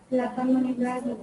8 menit lagi.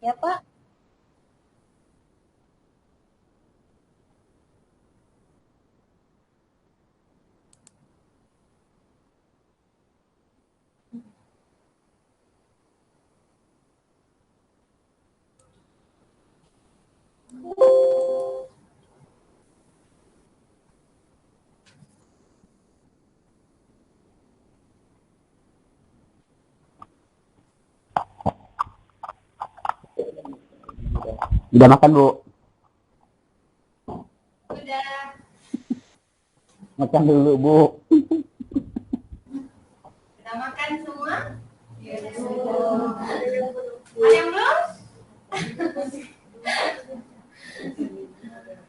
Ya, Pak. Udah makan, Bu? Udah. Makan dulu, Bu. Udah makan semua? Iya, sudah. Ada yang belum?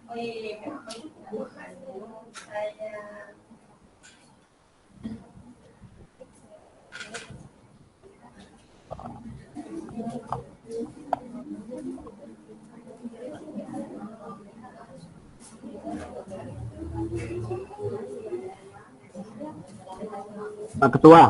Oh iya, saya. Pak Ketua.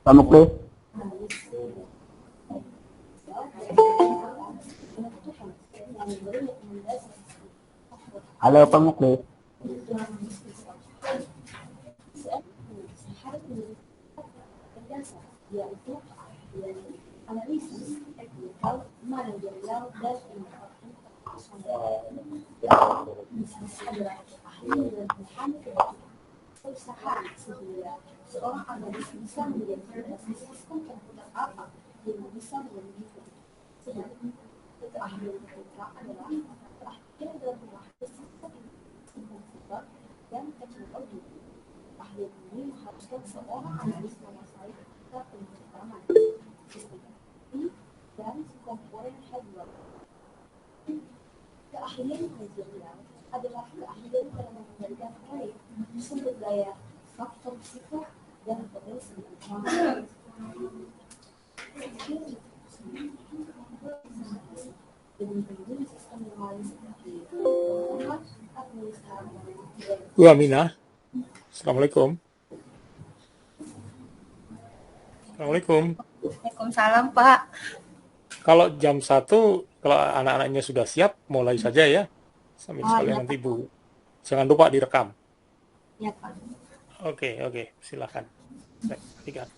Pak Muklis. Halo Pak Muklis. yaitu analisis teknikal manajerial dan inovasi bisnis adalah ahli dan mekanik perusahaan sehingga seorang analis bisa mendeteksi sistem komputer apa yang bisa memiliki sehingga keahlian teknikal adalah keahlian dalam memahami sistem komputer dan teknologi. Keahlian ini mengharuskan seorang analis menguasai teknikal pemrograman sistem informasi dan komponen hardware. Keahlian manajerial adalah keahlian dalam mengendalikan proyek, sumber daya, faktor risiko, dan potensi ancaman. Dengan sistem yang lain seperti administrasi. Bu Aminah, Assalamualaikum. Assalamualaikum. Waalaikumsalam, Pak. Kalau jam 1, kalau anak-anaknya sudah siap, mulai saja ya. Sambil sekalian nanti Bu. Jangan lupa direkam. Ya, Pak. Oke, silakan. Baik, tiga.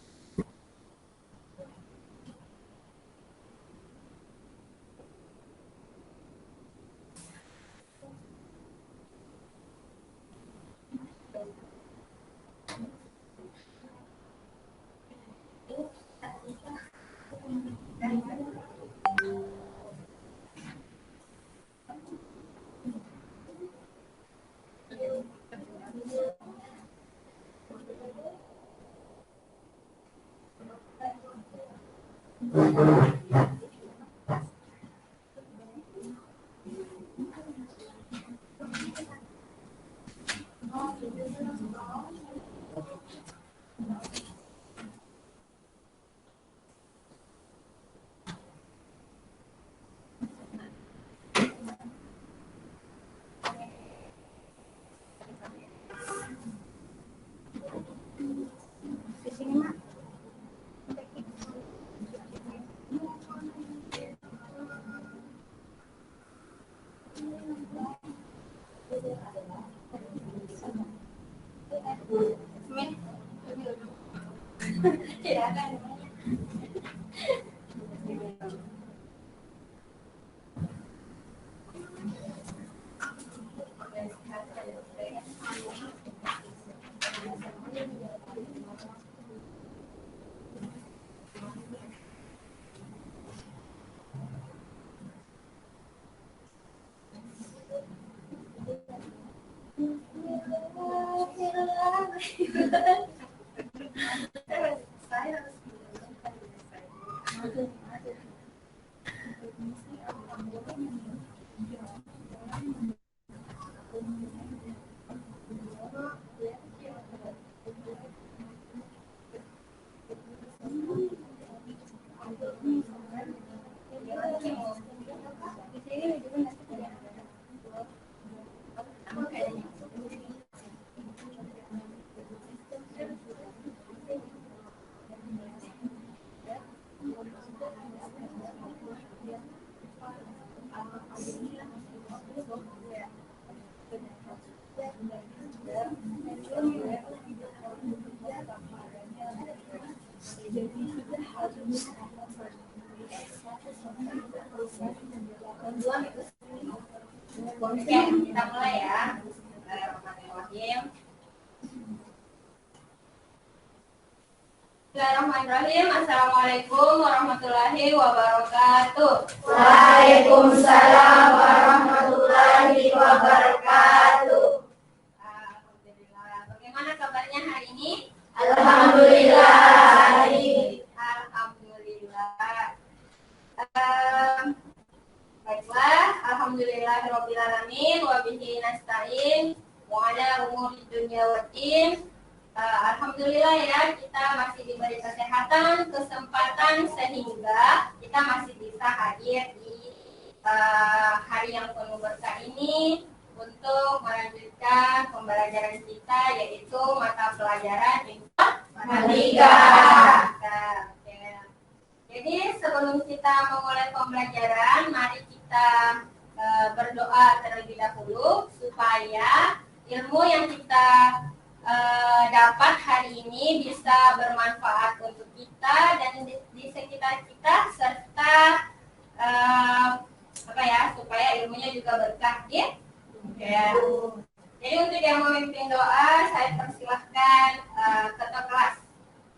Oke, kita mulai ya. Bismillahirrahmanirrahim. Bismillahirrahmanirrahim. Assalamualaikum warahmatullahi wabarakatuh. Waalaikumsalam warahmatullahi wabarakatuh. Alhamdulillah. Bagaimana kabarnya hari ini? Alhamdulillah. Alhamdulillah. Baiklah, alhamdulillahirobbilalamin wa bihi nasta'in wa ala umuri dunya waddin. Alhamdulillah ya, kita masih diberi kesehatan, kesempatan sehingga kita masih bisa hadir di hari yang penuh berkah ini untuk melanjutkan pembelajaran kita, yaitu mata pelajaran informatika. Jadi sebelum kita memulai pembelajaran, mari kita berdoa terlebih dahulu supaya ilmu yang kita dapat hari ini bisa bermanfaat untuk kita dan di sekitar kita, serta supaya ilmunya juga berkah ya. Jadi untuk yang memimpin doa, saya persilahkan ketua kelas.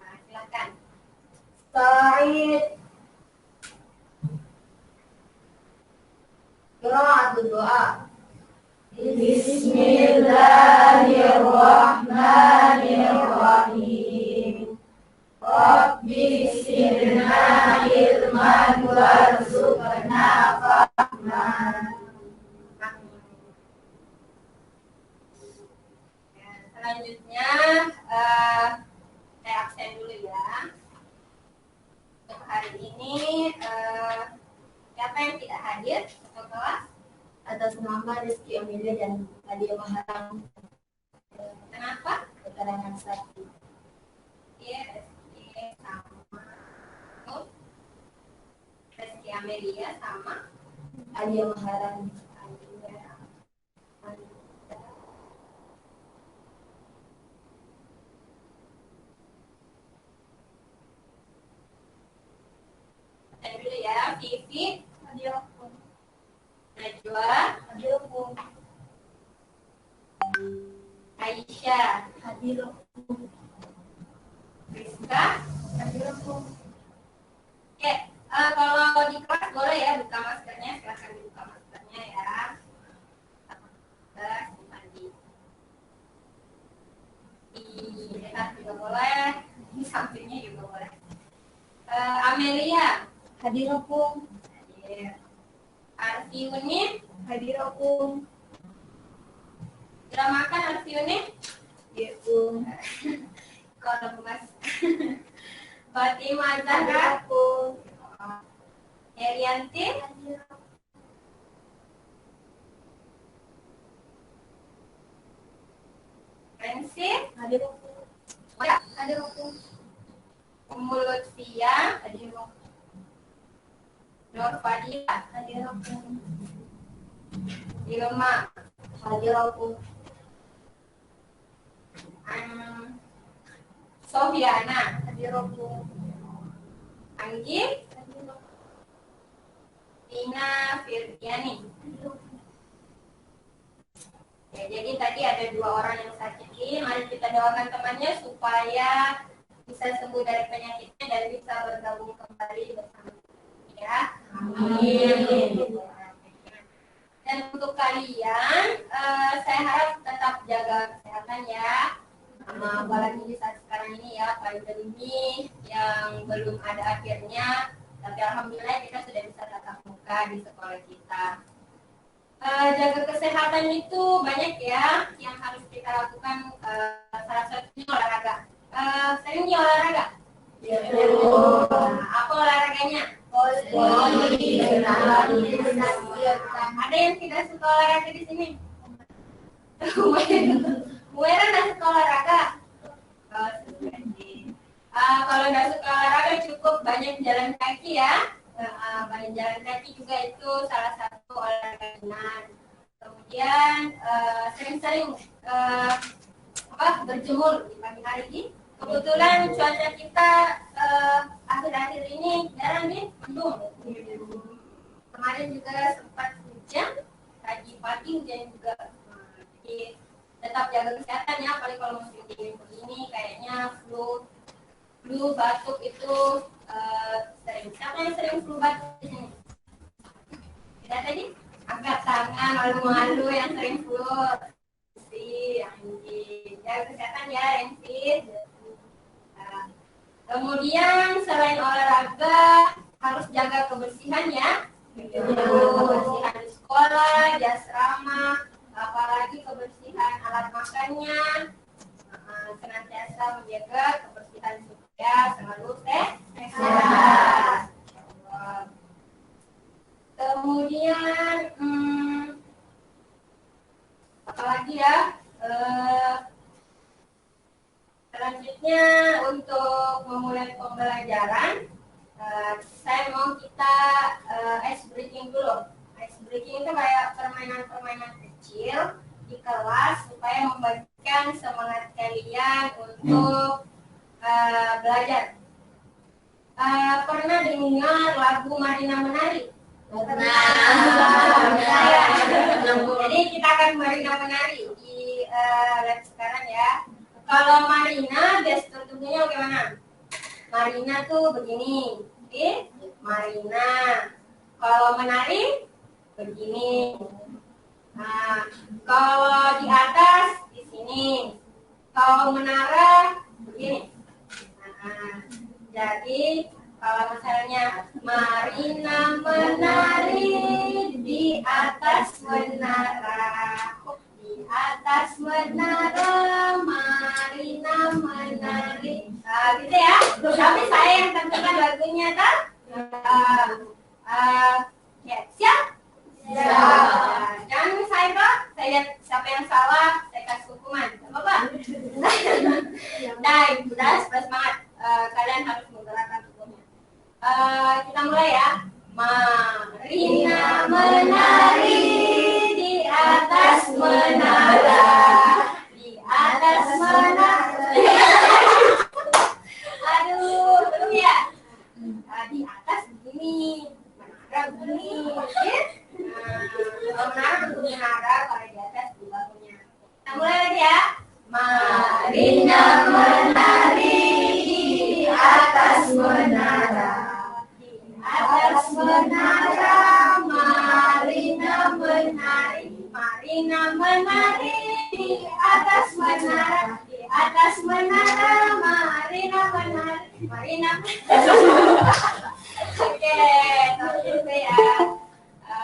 Nah, silakan. Sa'id. Qira'atul doa. Bismillahirrahmanirrahim. Rabbi zidna ilman warzuqna fahman. Selanjutnya saya absen dulu ya. Untuk hari ini siapa yang tidak hadir untuk kelas? Atas nama Rizky Amelia dan Nadia Maharang. Kenapa? Keterangan saksi. Iya, Rizky sama Rizky Amelia sama Nadia Maharang. Saya dulu ya, Vivi, hadirokum. Najwa, hadirokum. Aisyah, hadirokum. Rizka, hadirokum. Oke, kalau di kelas boleh ya buka maskernya, silahkan dibuka maskernya ya. Di dekat juga boleh, di sampingnya juga boleh. Amelia, hadirokum. Hadir. Arfiuni, hadirokum. Sudah makan Arfiuni? Iya, Bu. Kalau Mas. Fatimah Zahra, Herianti, Rensi, hadirokum. Ya, hadirokum. Ummul Lutfiyah, hadirokum. Nur Fadilah, hadirokum. Ilma, hadirokum. Sofiana, hadirokum. Anggi, hadirokum. Tina Firdiani. Ya, jadi tadi ada 2 orang yang sakit ini. Mari kita doakan temannya supaya bisa sembuh dari penyakitnya dan bisa bergabung kembali bersama kita ya. Amin. Dan untuk kalian, saya harap tetap jaga kesehatan ya. Apalagi di saat sekarang ini ya, pandemi yang belum ada akhirnya. Tapi alhamdulillah kita sudah bisa tatap muka di sekolah kita. Jaga kesehatan itu banyak ya yang harus kita lakukan, salah satunya olahraga. Sering di olahraga? Ya. Nah, apa olahraganya? Voli. Ada yang tidak suka olahraga di sini? Muera nggak suka olahraga? Kalau nggak suka olahraga cukup banyak jalan kaki ya. Banyak jalan kaki juga itu salah satu olahraga ringan. Kemudian sering-sering berjemur di pagi hari ini. Kebetulan cuaca kita akhir-akhir ini jarang nih mendung. Kemarin juga sempat hujan, tadi pagi hujan juga. Jadi tetap jaga kesehatan ya, apalagi kalau musim dingin begini kayaknya flu, batuk itu sering. Siapa yang sering flu batuk di sini? Tidak tadi? Angkat tangan, malu-malu yang sering flu. Jaga kesehatan ya, Rensi. Kemudian selain olahraga harus jaga kebersihan ya. Kebersihan di sekolah, di asrama, apalagi kebersihan alat makannya. Senantiasa menjaga kebersihan supaya selalu sehat. Kemudian apalagi ya? Selanjutnya untuk memulai pembelajaran, saya mau kita ice breaking dulu. Ice breaking itu kayak permainan-permainan kecil di kelas supaya membagikan semangat kalian untuk belajar. Pernah dengar lagu Marina Menari? Pernah. Jadi kita akan Marina Menari di lab sekarang ya. Kalau Marina, gestur tubuhnya bagaimana? Marina tuh begini, oke? Marina. Kalau menari, begini. Nah, kalau di atas, di sini. Kalau menara, begini. Nah, jadi kalau misalnya Marina menari di atas menara. Di atas menara Marina menari. Gitu ya. Tapi saya yang tentukan lagunya kan? Ya, siap? Siap. Jangan saya Pak. Saya lihat siapa yang salah, saya kasih hukuman. Apa? Nah, sudah semangat. Kalian harus menggerakkan tubuhnya. Kita mulai ya. Marina menari di atas menara, di atas menara. Aduh, belum ya? Di atas begini, menara begini. Kalau menara bentuk menara, kalau di atas di bawahnya. Kita mulai lagi ya. Marina menari di atas menara. Atas menara Marina menari, Marina menari di atas menara, di atas menara Marina menari, Marina. Oke, sampai jumpa ya.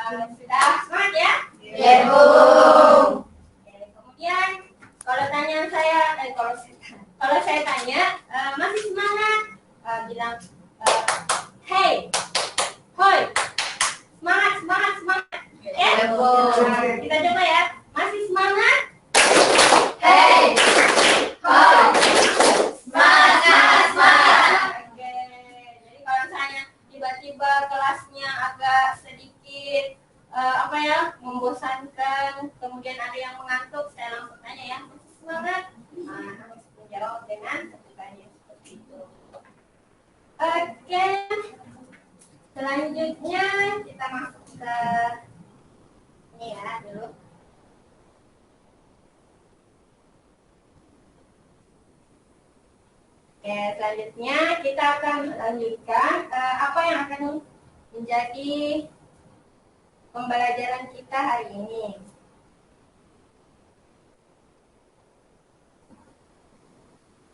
Sudah semangat ya? Ya, Bu. Kemudian kalau tanya saya, kalau saya tanya masih semangat, bilang hey, hoi, semangat, semangat, semangat. Ya, kita coba ya. Masih semangat? Hey, hoi, semangat, semangat. Oke. Jadi kalau misalnya tiba-tiba kelasnya agak sedikit membosankan, kemudian ada yang mengantuk, saya langsung tanya ya, masih semangat? Nah, harus menjawab dengan ketukannya seperti itu. Oke, selanjutnya kita masuk ke ini ya dulu. Oke, selanjutnya kita akan lanjutkan apa yang akan menjadi pembelajaran kita hari ini.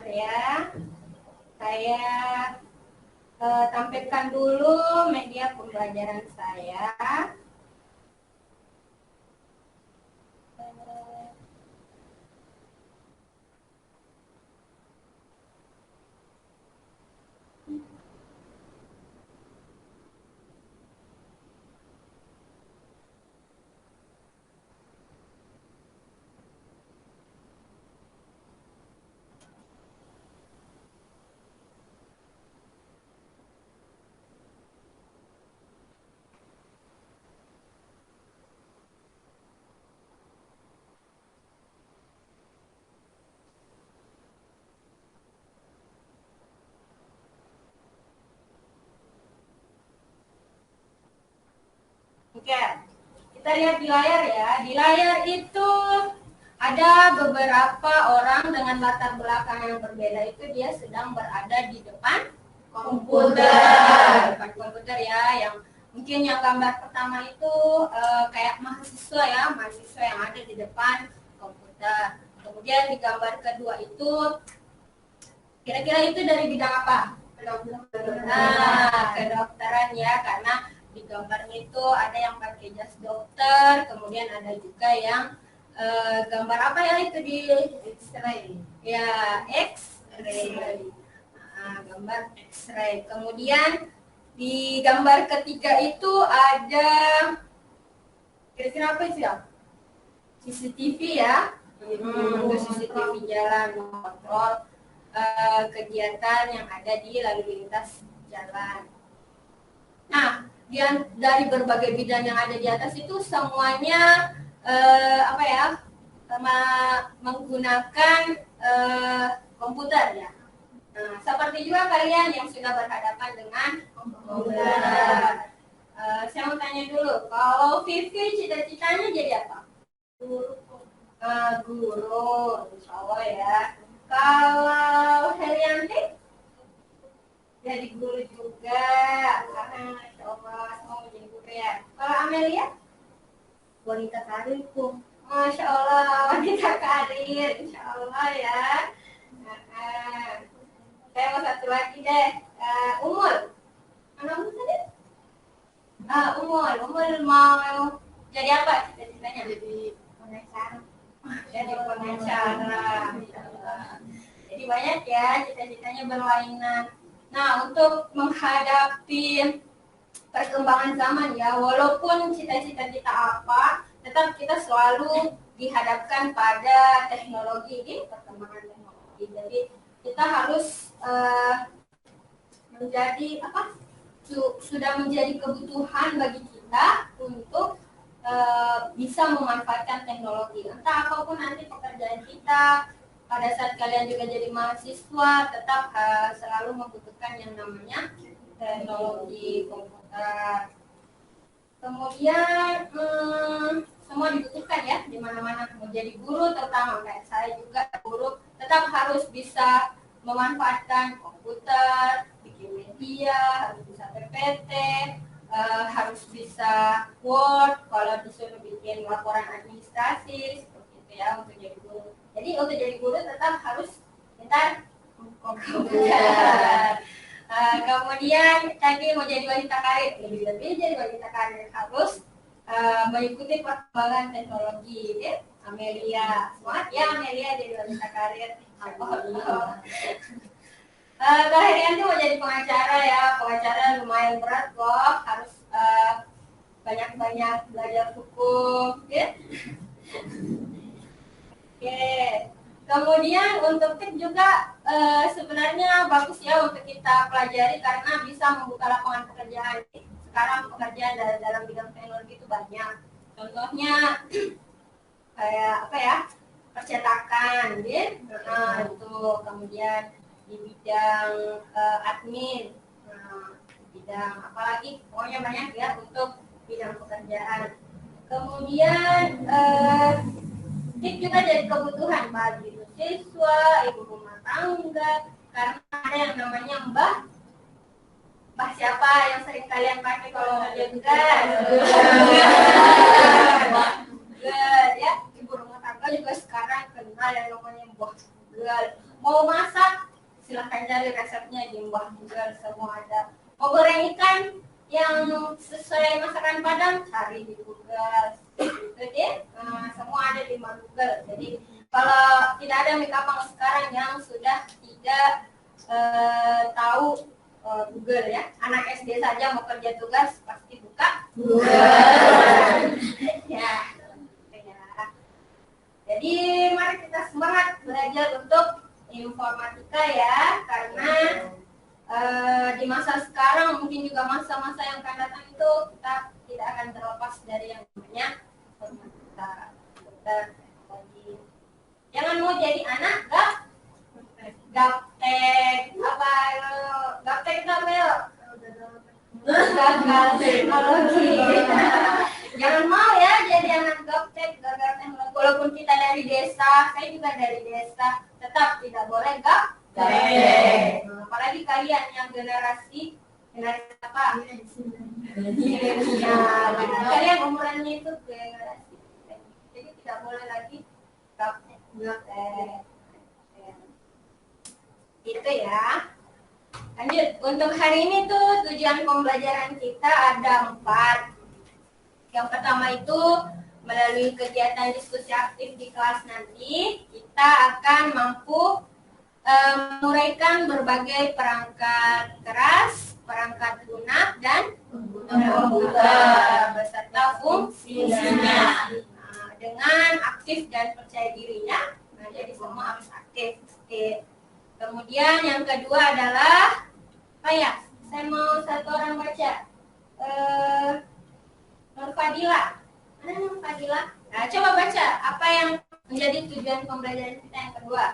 Ya, saya tampilkan dulu media pembelajaran saya. Oke, kita lihat di layar ya. Di layar itu ada beberapa orang dengan latar belakang yang berbeda, itu dia sedang berada di depan komputer. Depan komputer ya, yang mungkin yang gambar pertama itu kayak mahasiswa ya, mahasiswa yang ada di depan komputer. Kemudian di gambar kedua itu kira-kira itu dari bidang apa? Nah, kedokteran ya, karena di gambarnya itu ada yang pakai jas dokter, kemudian ada juga yang gambar apa ya itu di X-ray. Ya, X-ray. Nah, gambar X-ray. Kemudian di gambar ketiga itu ada kira-kira apa sih ya? CCTV ya. Untuk CCTV jalan mengontrol kegiatan yang ada di lalu lintas jalan. Nah, dari berbagai bidang yang ada di atas itu semuanya menggunakan komputer ya. Nah, seperti juga kalian yang sudah berhadapan dengan komputer. Saya mau tanya dulu, kalau Vivi cita-citanya jadi apa? Guru, insya Allah ya. Kalau Helianti jadi guru juga, karena insya Allah semua menjadi guru ya. Kalau Amelia? Wanita karir pun. Masya Allah, wanita karir, insya Allah ya. Saya mau satu lagi deh, Umul. Mana Umul tadi? Umul mau jadi apa cita-citanya? Jadi pengacara. Jadi pengacara. Jadi banyak ya cita-citanya berlainan. Nah, untuk menghadapi perkembangan zaman ya, walaupun cita-cita kita apa, tetap kita selalu dihadapkan pada teknologi, ini perkembangan teknologi. Jadi kita harus sudah menjadi kebutuhan bagi kita untuk bisa memanfaatkan teknologi. Entah apapun nanti pekerjaan kita, pada saat kalian juga jadi mahasiswa, tetap selalu membutuhkan yang namanya teknologi komputer. Kemudian semua dibutuhkan ya di mana-mana. Mau jadi guru, terutama kayak saya juga guru, tetap harus bisa memanfaatkan komputer, bikin media, harus bisa PPT, harus bisa Word, kalau disuruh bikin laporan administrasi, seperti itu ya untuk jadi guru. Jadi untuk jadi guru tetap harus pintar komputer. Kemudian tadi mau jadi wanita karir, lebih jadi wanita karir harus mengikuti perkembangan teknologi ya. Amelia, semangat ya Amelia jadi wanita karir. Kalau Herianti mau jadi pengacara ya, pengacara lumayan berat kok, harus banyak-banyak belajar hukum ya. Oke. Kemudian untuk tip juga sebenarnya bagus ya untuk kita pelajari karena bisa membuka lapangan pekerjaan. Sekarang pekerjaan dalam bidang teknologi itu banyak. Contohnya kayak apa ya? Percetakan, ya. Itu kemudian di bidang admin, di bidang apalagi pokoknya banyak ya untuk bidang pekerjaan. Kemudian tip juga jadi kebutuhan bagi siswa, ibu rumah tangga, karena ada yang namanya mbah siapa yang sering kalian pakai kalau kerja tugas? Ya, ibu rumah tangga juga sekarang kenal yang namanya mbah Google. Mau masak, silahkan cari resepnya di mbah Google, semua ada. Mau goreng ikan yang sesuai masakan Padang, cari di Google. Jadi semua ada di Google. Jadi kalau tidak ada Mikapang sekarang yang sudah tidak tahu Google ya, anak SD saja mau kerja tugas pasti buka Google. ya. Jadi mari kita semangat belajar untuk informatika ya, karena di masa sekarang mungkin juga masa-masa yang akan datang itu kita tidak akan terlepas dari yang namanya informatika. Jangan mau jadi anak gaptek apa gaptek itu apa ya? Gagal teknologi. Jangan mau ya jadi anak gaptek gagal teknologi. Walaupun kita dari desa, saya juga dari desa, tetap tidak boleh gaptek. Apalagi kalian yang generasi apa? Kalian umurannya itu generasi, jadi tidak boleh lagi gaptek. Itu ya. Lanjut, untuk hari ini tuh tujuan pembelajaran kita ada 4. Yang pertama itu melalui kegiatan diskusi aktif di kelas nanti kita akan mampu menguraikan berbagai perangkat keras, perangkat lunak dan komputer beserta fungsinya. Dengan aktif dan percaya dirinya, nah, jadi semua harus aktif. Oke. Kemudian yang kedua adalah apa ya? Saya mau satu orang baca. Nur Fadila. Mana Nur Fadila? Nah, coba baca apa yang menjadi tujuan pembelajaran kita yang kedua.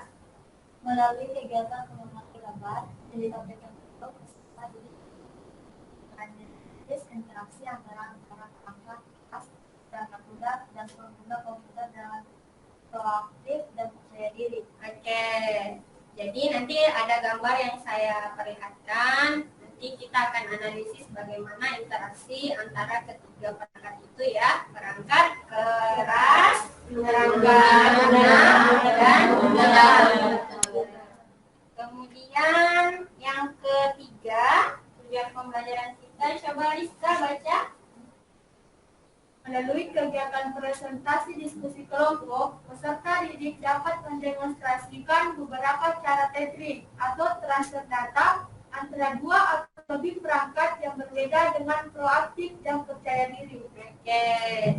Melalui kegiatan pengamatan gambar yang ditampilkan untuk peserta didik interaksi antara perangkat kelas, perangkat lunak, dan pengguna komputer dengan proaktif dan percaya diri. Oke, jadi nanti ada gambar yang saya perlihatkan. Nanti kita akan analisis bagaimana interaksi antara ketiga perangkat itu ya. Perangkat keras, perangkat lunak, dan perangkat. Kemudian yang ketiga, tujuan pembelajaran kita, coba Rizka baca. Melalui kegiatan presentasi diskusi kelompok, peserta didik dapat mendemonstrasikan beberapa cara tethering atau transfer data antara dua atau lebih perangkat yang berbeda dengan proaktif dan percaya diri. Oke,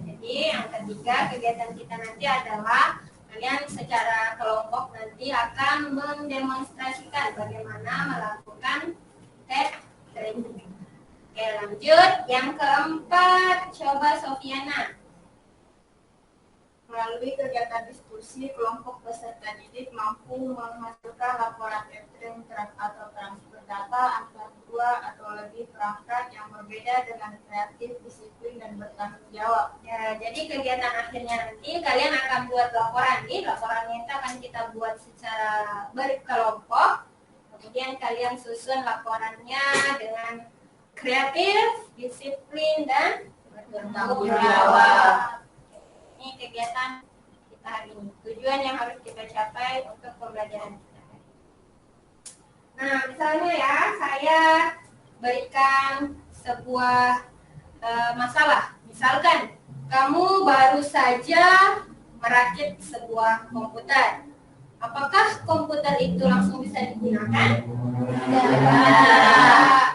jadi yang ketiga kegiatan kita nanti adalah kalian secara kelompok nanti akan mendemonstrasikan bagaimana melakukan tethering. Oke, lanjut. Yang keempat, coba Sofiana. Melalui kegiatan diskusi, kelompok peserta didik mampu menghasilkan laporan tethering atau transfer data antara dua atau lebih perangkat yang berbeda dengan kreatif, disiplin, dan bertanggung jawab. Ya, jadi kegiatan akhirnya nanti kalian akan buat laporan. Ini laporannya itu akan kita buat secara berkelompok. Kemudian kalian susun laporannya dengan kreatif, disiplin, dan bertanggung jawab. Ini kegiatan kita hari ini. Tujuan yang harus kita capai untuk pembelajaran kita. Nah, misalnya ya, saya berikan sebuah masalah. Misalkan, kamu baru saja merakit sebuah komputer. Apakah komputer itu langsung bisa digunakan?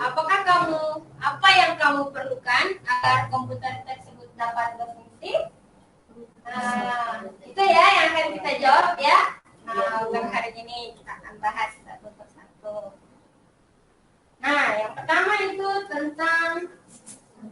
Apakah apa yang kamu perlukan agar komputer tersebut dapat berfungsi? Itu ya yang akan kita jawab ya. Nah, untuk hari ini kita akan bahas satu persatu. Nah, yang pertama itu tentang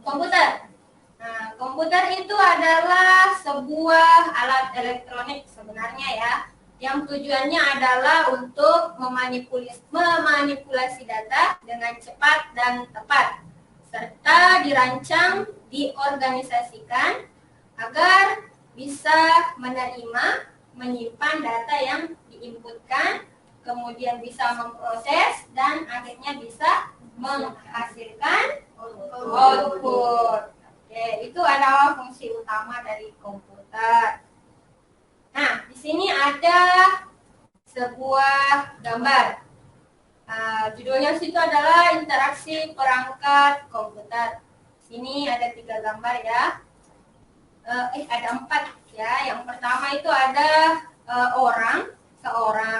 komputer. Nah, komputer itu adalah sebuah alat elektronik sebenarnya ya, yang tujuannya adalah untuk memanipulasi data dengan cepat dan tepat, serta dirancang, diorganisasikan agar bisa menerima, menyimpan data yang diinputkan, kemudian bisa memproses, dan akhirnya bisa menghasilkan output. Oke, itu adalah fungsi utama dari komputer. Nah, di sini ada sebuah gambar. Judulnya situ adalah interaksi perangkat komputer. Di sini ada 3 gambar ya. Ada 4 ya. Yang pertama itu ada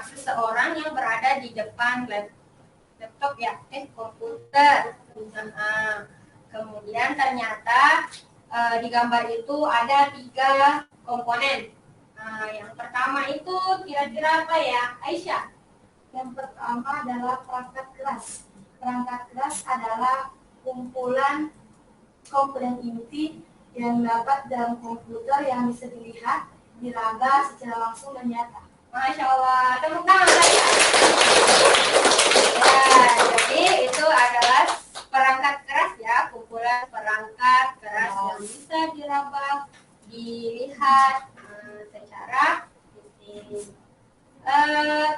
seseorang yang berada di depan laptop ya, komputer. Kemudian ternyata di gambar itu ada 3 komponen. Yang pertama itu kira-kira apa ya, Aisyah? Yang pertama adalah perangkat keras. Perangkat keras adalah kumpulan komponen inti yang dapat dalam komputer yang bisa dilihat, diraba secara langsung dan nyata. Masya Allah, tepuk tangan saja. Ya, jadi itu adalah perangkat keras ya, kumpulan perangkat keras yang bisa diraba, dilihat secara fisik.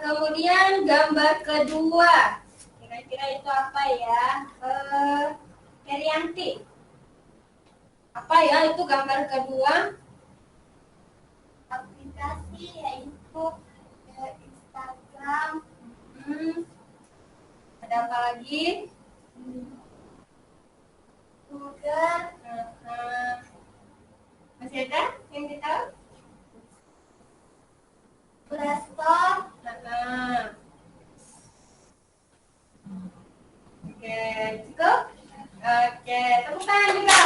Kemudian gambar kedua, kira-kira itu apa ya, Herianti? Apa ya itu gambar kedua? Aplikasi yaitu Instagram. Ada apa lagi? Google. Masih ada yang kita tahu? Play Store. Oke, cukup? Oke, tepuk tangan juga.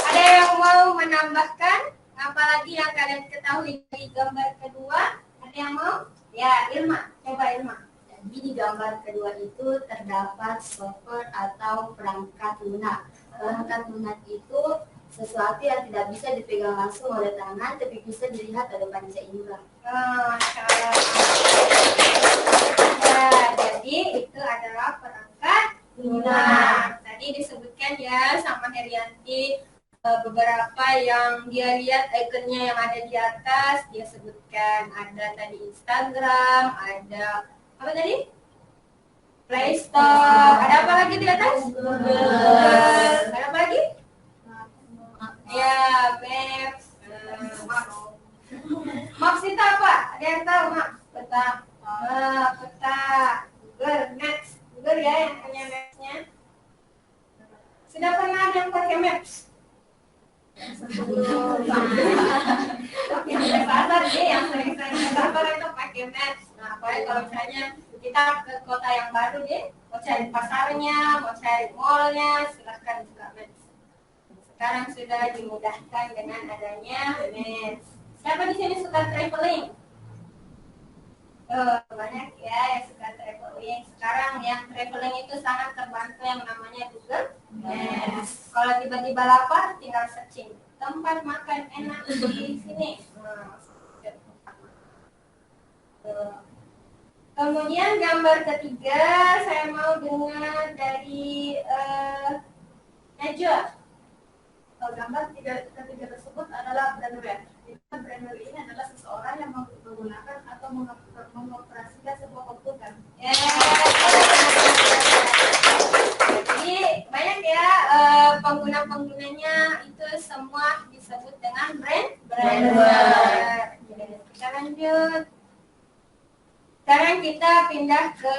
Ada yang mau menambahkan? Apalagi yang kalian ketahui dari gambar kedua? Ada yang mau? Ya, Irma. Coba Irma. Jadi di gambar kedua itu terdapat software atau perangkat lunak. Perangkat lunak itu sesuatu yang tidak bisa dipegang langsung oleh tangan, tapi bisa dilihat oleh panca indera. Ya, jadi itu adalah perangkat lunak. Tadi disebutkan ya sama Herianti beberapa yang dia lihat ikonnya yang ada di atas, dia sebutkan ada tadi Instagram, ada apa tadi? Play Store, ada apa lagi di atas? Google, ada apa lagi? Ya, Maps. Maps itu apa? Ada yang tahu Maps? Peta. Peta. Google Maps. Google ya yang punya Maps-nya. Sudah pernah ada yang pakai Maps? Yang di pasar deh, yang sering-sering ke pasar itu pakai Maps. Nah, apalagi kalau misalnya kita ke kota yang baru deh, mau cari pasarnya, mau cari mallnya, silahkan buka Maps. Sekarang sudah dimudahkan dengan adanya Maps. Siapa di sini suka traveling? Banyak ya yang suka traveling. Sekarang yang traveling itu sangat terbantu yang namanya Google Maps. Kalau tiba-tiba lapar, tinggal searching tempat makan enak di sini. Kemudian gambar ketiga, saya mau dengar dari Najwa. Gambar ketiga tersebut adalah brainware. Brainware ini adalah seseorang yang menggunakan atau mengoperasikan sebuah komputer. Jadi banyak ya pengguna-penggunanya itu semua disebut dengan brainware. Kita lanjut. Sekarang kita pindah ke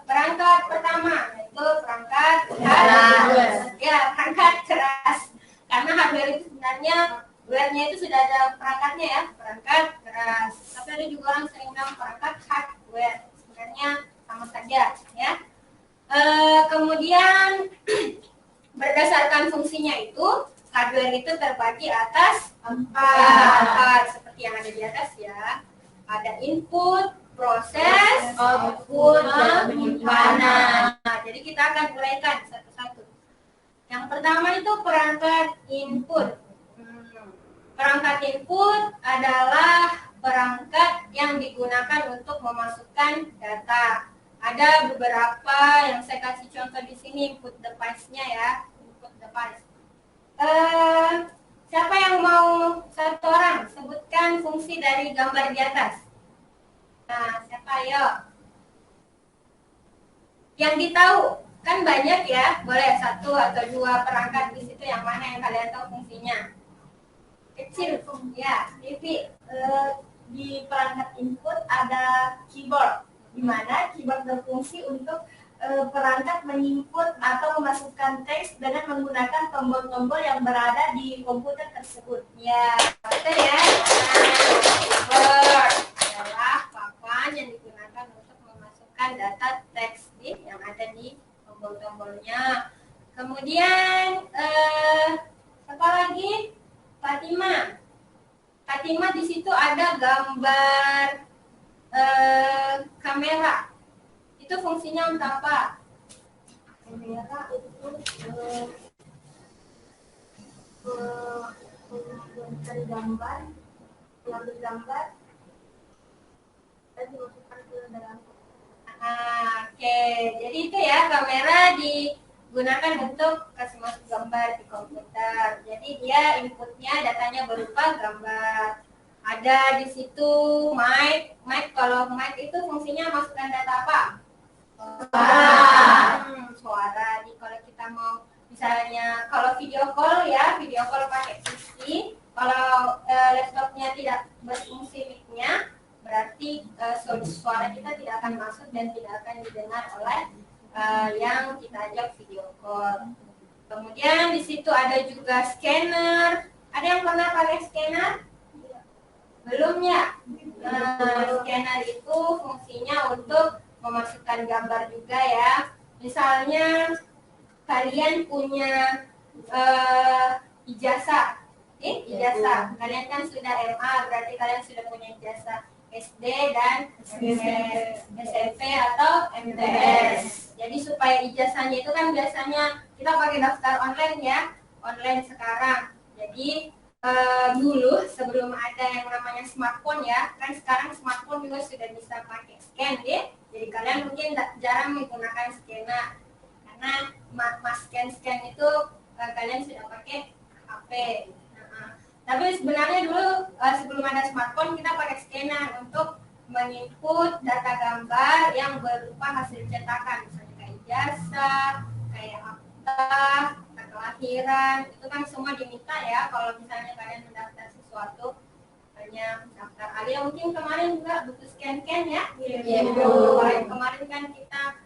perangkat pertama, yaitu perangkat keras. Ya, perangkat keras. Karena hardware itu sebenarnya hardware-nya itu sudah ada perangkatnya ya, perangkat keras. Tapi ada juga orang sering bilang perangkat hardware. Sebenarnya sama saja ya. Kemudian berdasarkan fungsinya itu hardware itu terbagi atas empat seperti yang ada di atas ya. Ada input, proses, output, dan penyimpanan. Nah, jadi kita akan uraikan satu-satu. Yang pertama itu perangkat input. Perangkat input adalah perangkat yang digunakan untuk memasukkan data. Ada beberapa yang saya kasih contoh di sini input device-nya ya, input device. Siapa yang mau satu orang sebutkan fungsi dari gambar di atas? Nah, siapa ayo? Yang ditahu kan banyak ya, boleh satu atau dua perangkat di situ yang mana yang kalian tahu fungsinya? Kecil, ya, Vivi. Di perangkat input ada keyboard, di mana keyboard berfungsi untuk perangkat menginput atau memasukkan teks dengan menggunakan tombol-tombol yang berada di komputer tersebut. Ya, betul ya. Keyboard adalah papan yang digunakan untuk memasukkan data teks yang ada di tombol-tombolnya. Kemudian apa lagi? Fatima. Fatima di situ ada gambar kamera. Itu fungsinya untuk apa? Kamera itu mengambil gambar dan dimasukkan ke dalam. Oke, jadi itu ya kamera digunakan untuk kasih masuk gambar di komputer. Jadi dia inputnya datanya berupa gambar. Ada di situ mic. Kalau mic itu fungsinya masukkan data apa? Suara. Kalau kita mau misalnya kalau video call ya, video call pakai PC. Kalau laptopnya tidak berfungsi mic-nya, berarti suara kita tidak akan masuk dan tidak akan didengar oleh yang kita ajak video call. Kemudian di situ ada juga scanner. Ada yang pernah pakai scanner? Belum ya? Scanner itu fungsinya untuk memasukkan gambar juga ya. Misalnya kalian punya ijazah. Ijazah. Kalian kan sudah MA, berarti kalian sudah punya ijazah. SD dan SMP atau MTS. Jadi supaya ijazahnya itu kan biasanya kita pakai daftar online ya, online sekarang. Jadi dulu sebelum ada yang namanya smartphone ya, kan sekarang smartphone juga sudah bisa pakai scan ya. Jadi kalian mungkin jarang menggunakan skena karena scan itu kalian sudah pakai HP. Tapi sebenarnya dulu sebelum ada smartphone kita pakai skena untuk menginput data gambar yang berupa hasil cetakan, misalnya kayak ijazah, kayak akta, kelahiran, itu kan semua diminta ya kalau misalnya kalian mendaftar sesuatu. Hanya daftar Alia mungkin kemarin juga butuh scan ya. Iya. Kemarin kan kita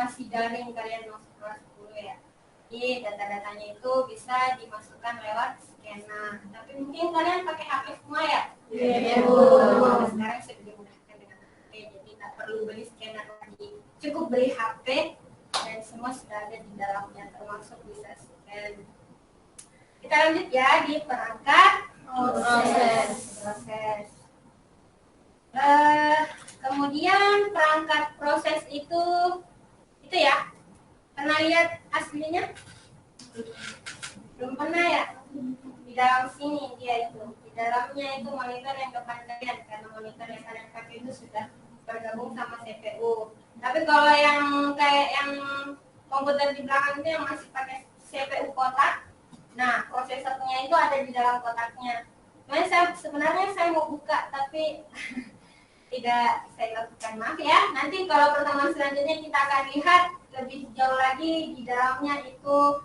masih daring, kalian masuk kelas 10 ya. Jadi data-datanya itu bisa dimasukkan lewat skena. Tapi mungkin kalian pakai HP semua ya? Iya. Sekarang sudah dimudahkan dengan HP, jadi tak perlu beli scanner lagi. Cukup beli HP dan semua sudah ada di dalamnya, termasuk bisa scan. Kita lanjut ya di perangkat proses. Kemudian perangkat proses itu ya, pernah lihat aslinya? Belum pernah ya? Di dalam sini dia itu, di dalamnya itu monitor yang depan kalian, karena monitor yang kalian pakai itu sudah bergabung sama CPU. Tapi kalau yang kayak yang komputer di belakang itu yang masih pakai CPU kotak, nah prosesornya itu ada di dalam kotaknya. Sebenarnya saya mau buka tapi tidak saya lakukan, maaf ya. Nanti kalau pertemuan selanjutnya kita akan lihat lebih jauh lagi di dalamnya itu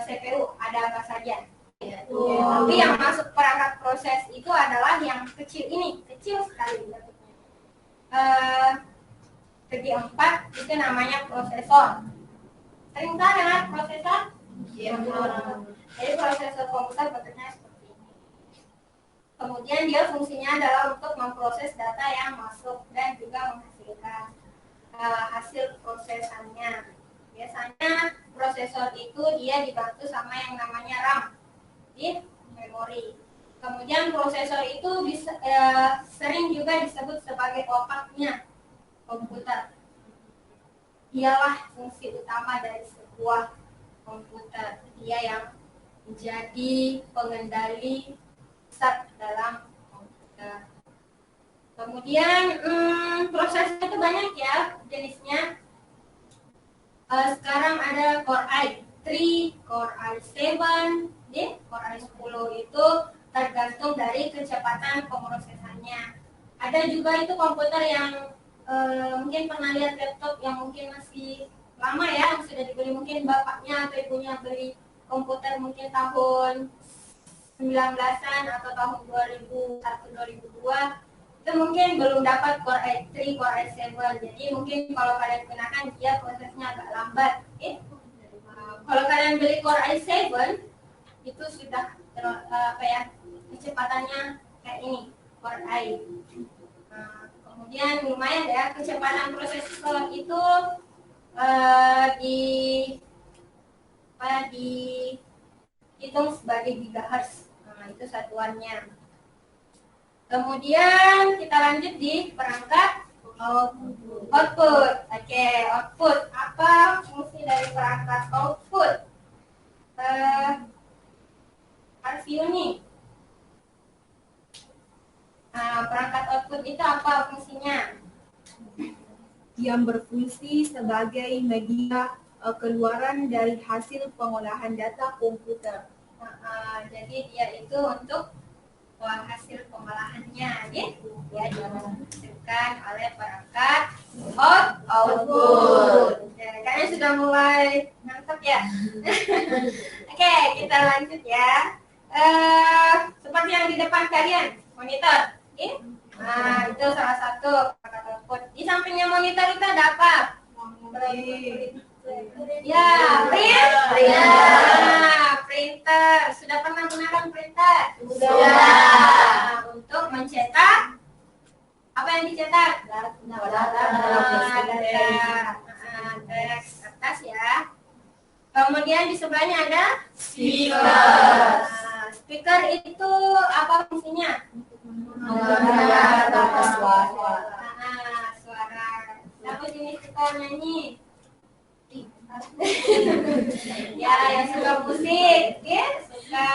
CPU ada apa saja. Tapi yang masuk perangkat proses itu adalah yang kecil ini, kecil sekali bentuknya. Segi 4 itu namanya prosesor. Sering tahu dengar prosesor? Iya. Jadi prosesor komputer bentuknya seperti ini. Kemudian dia fungsinya adalah untuk memproses data yang masuk dan juga menghasilkan hasil prosesannya. Biasanya prosesor itu dia dibantu sama yang namanya RAM di memori. Kemudian prosesor itu sering juga disebut sebagai otaknya komputer. Dialah fungsi utama dari sebuah komputer. Dia yang menjadi pengendali pusat dalam komputer. Kemudian proses itu banyak ya jenisnya. Sekarang ada Core i3, Core i7, Core i10 itu tergantung dari kecepatan pemrosesannya. Ada juga itu komputer yang mungkin pernah lihat laptop yang mungkin masih lama ya, yang sudah dibeli, mungkin bapaknya atau ibunya beli komputer mungkin tahun 19-an atau tahun 2001, 2002, itu mungkin belum dapat Core i3, Core i7. Jadi mungkin kalau kalian gunakan dia prosesnya agak lambat. Kalau kalian beli Core i7 itu sudah kecepatannya kayak ini, Core i. Kemudian lumayan ya, kecepatan prosesor itu dihitung sebagai gigahertz. Itu satuannya. Kemudian kita lanjut di perangkat output. Oke, output. Apa fungsi dari perangkat output? Review nih. Perangkat output itu apa fungsinya? Yang berfungsi sebagai media keluaran dari hasil pengolahan data komputer. Jadi dia itu untuk hasil pengolahannya, ya dihasilkan oleh perangkat output. Kalian sudah mulai nangkep ya? Oke, kita lanjut ya. Seperti yang di depan kalian, monitor. Nah, itu salah satu perangkat output. Di sampingnya monitor itu ada apa? Ya, printer. Sudah pernah menggunakan printer? Sudah. Untuk mencetak apa yang dicetak? Data kertas ya. Kemudian di sebelahnya ada speaker. Speaker itu apa fungsinya? Suara atau suara. Suara. Siapa jenis suka nyanyi? Ya, yang suka musik, ya, suka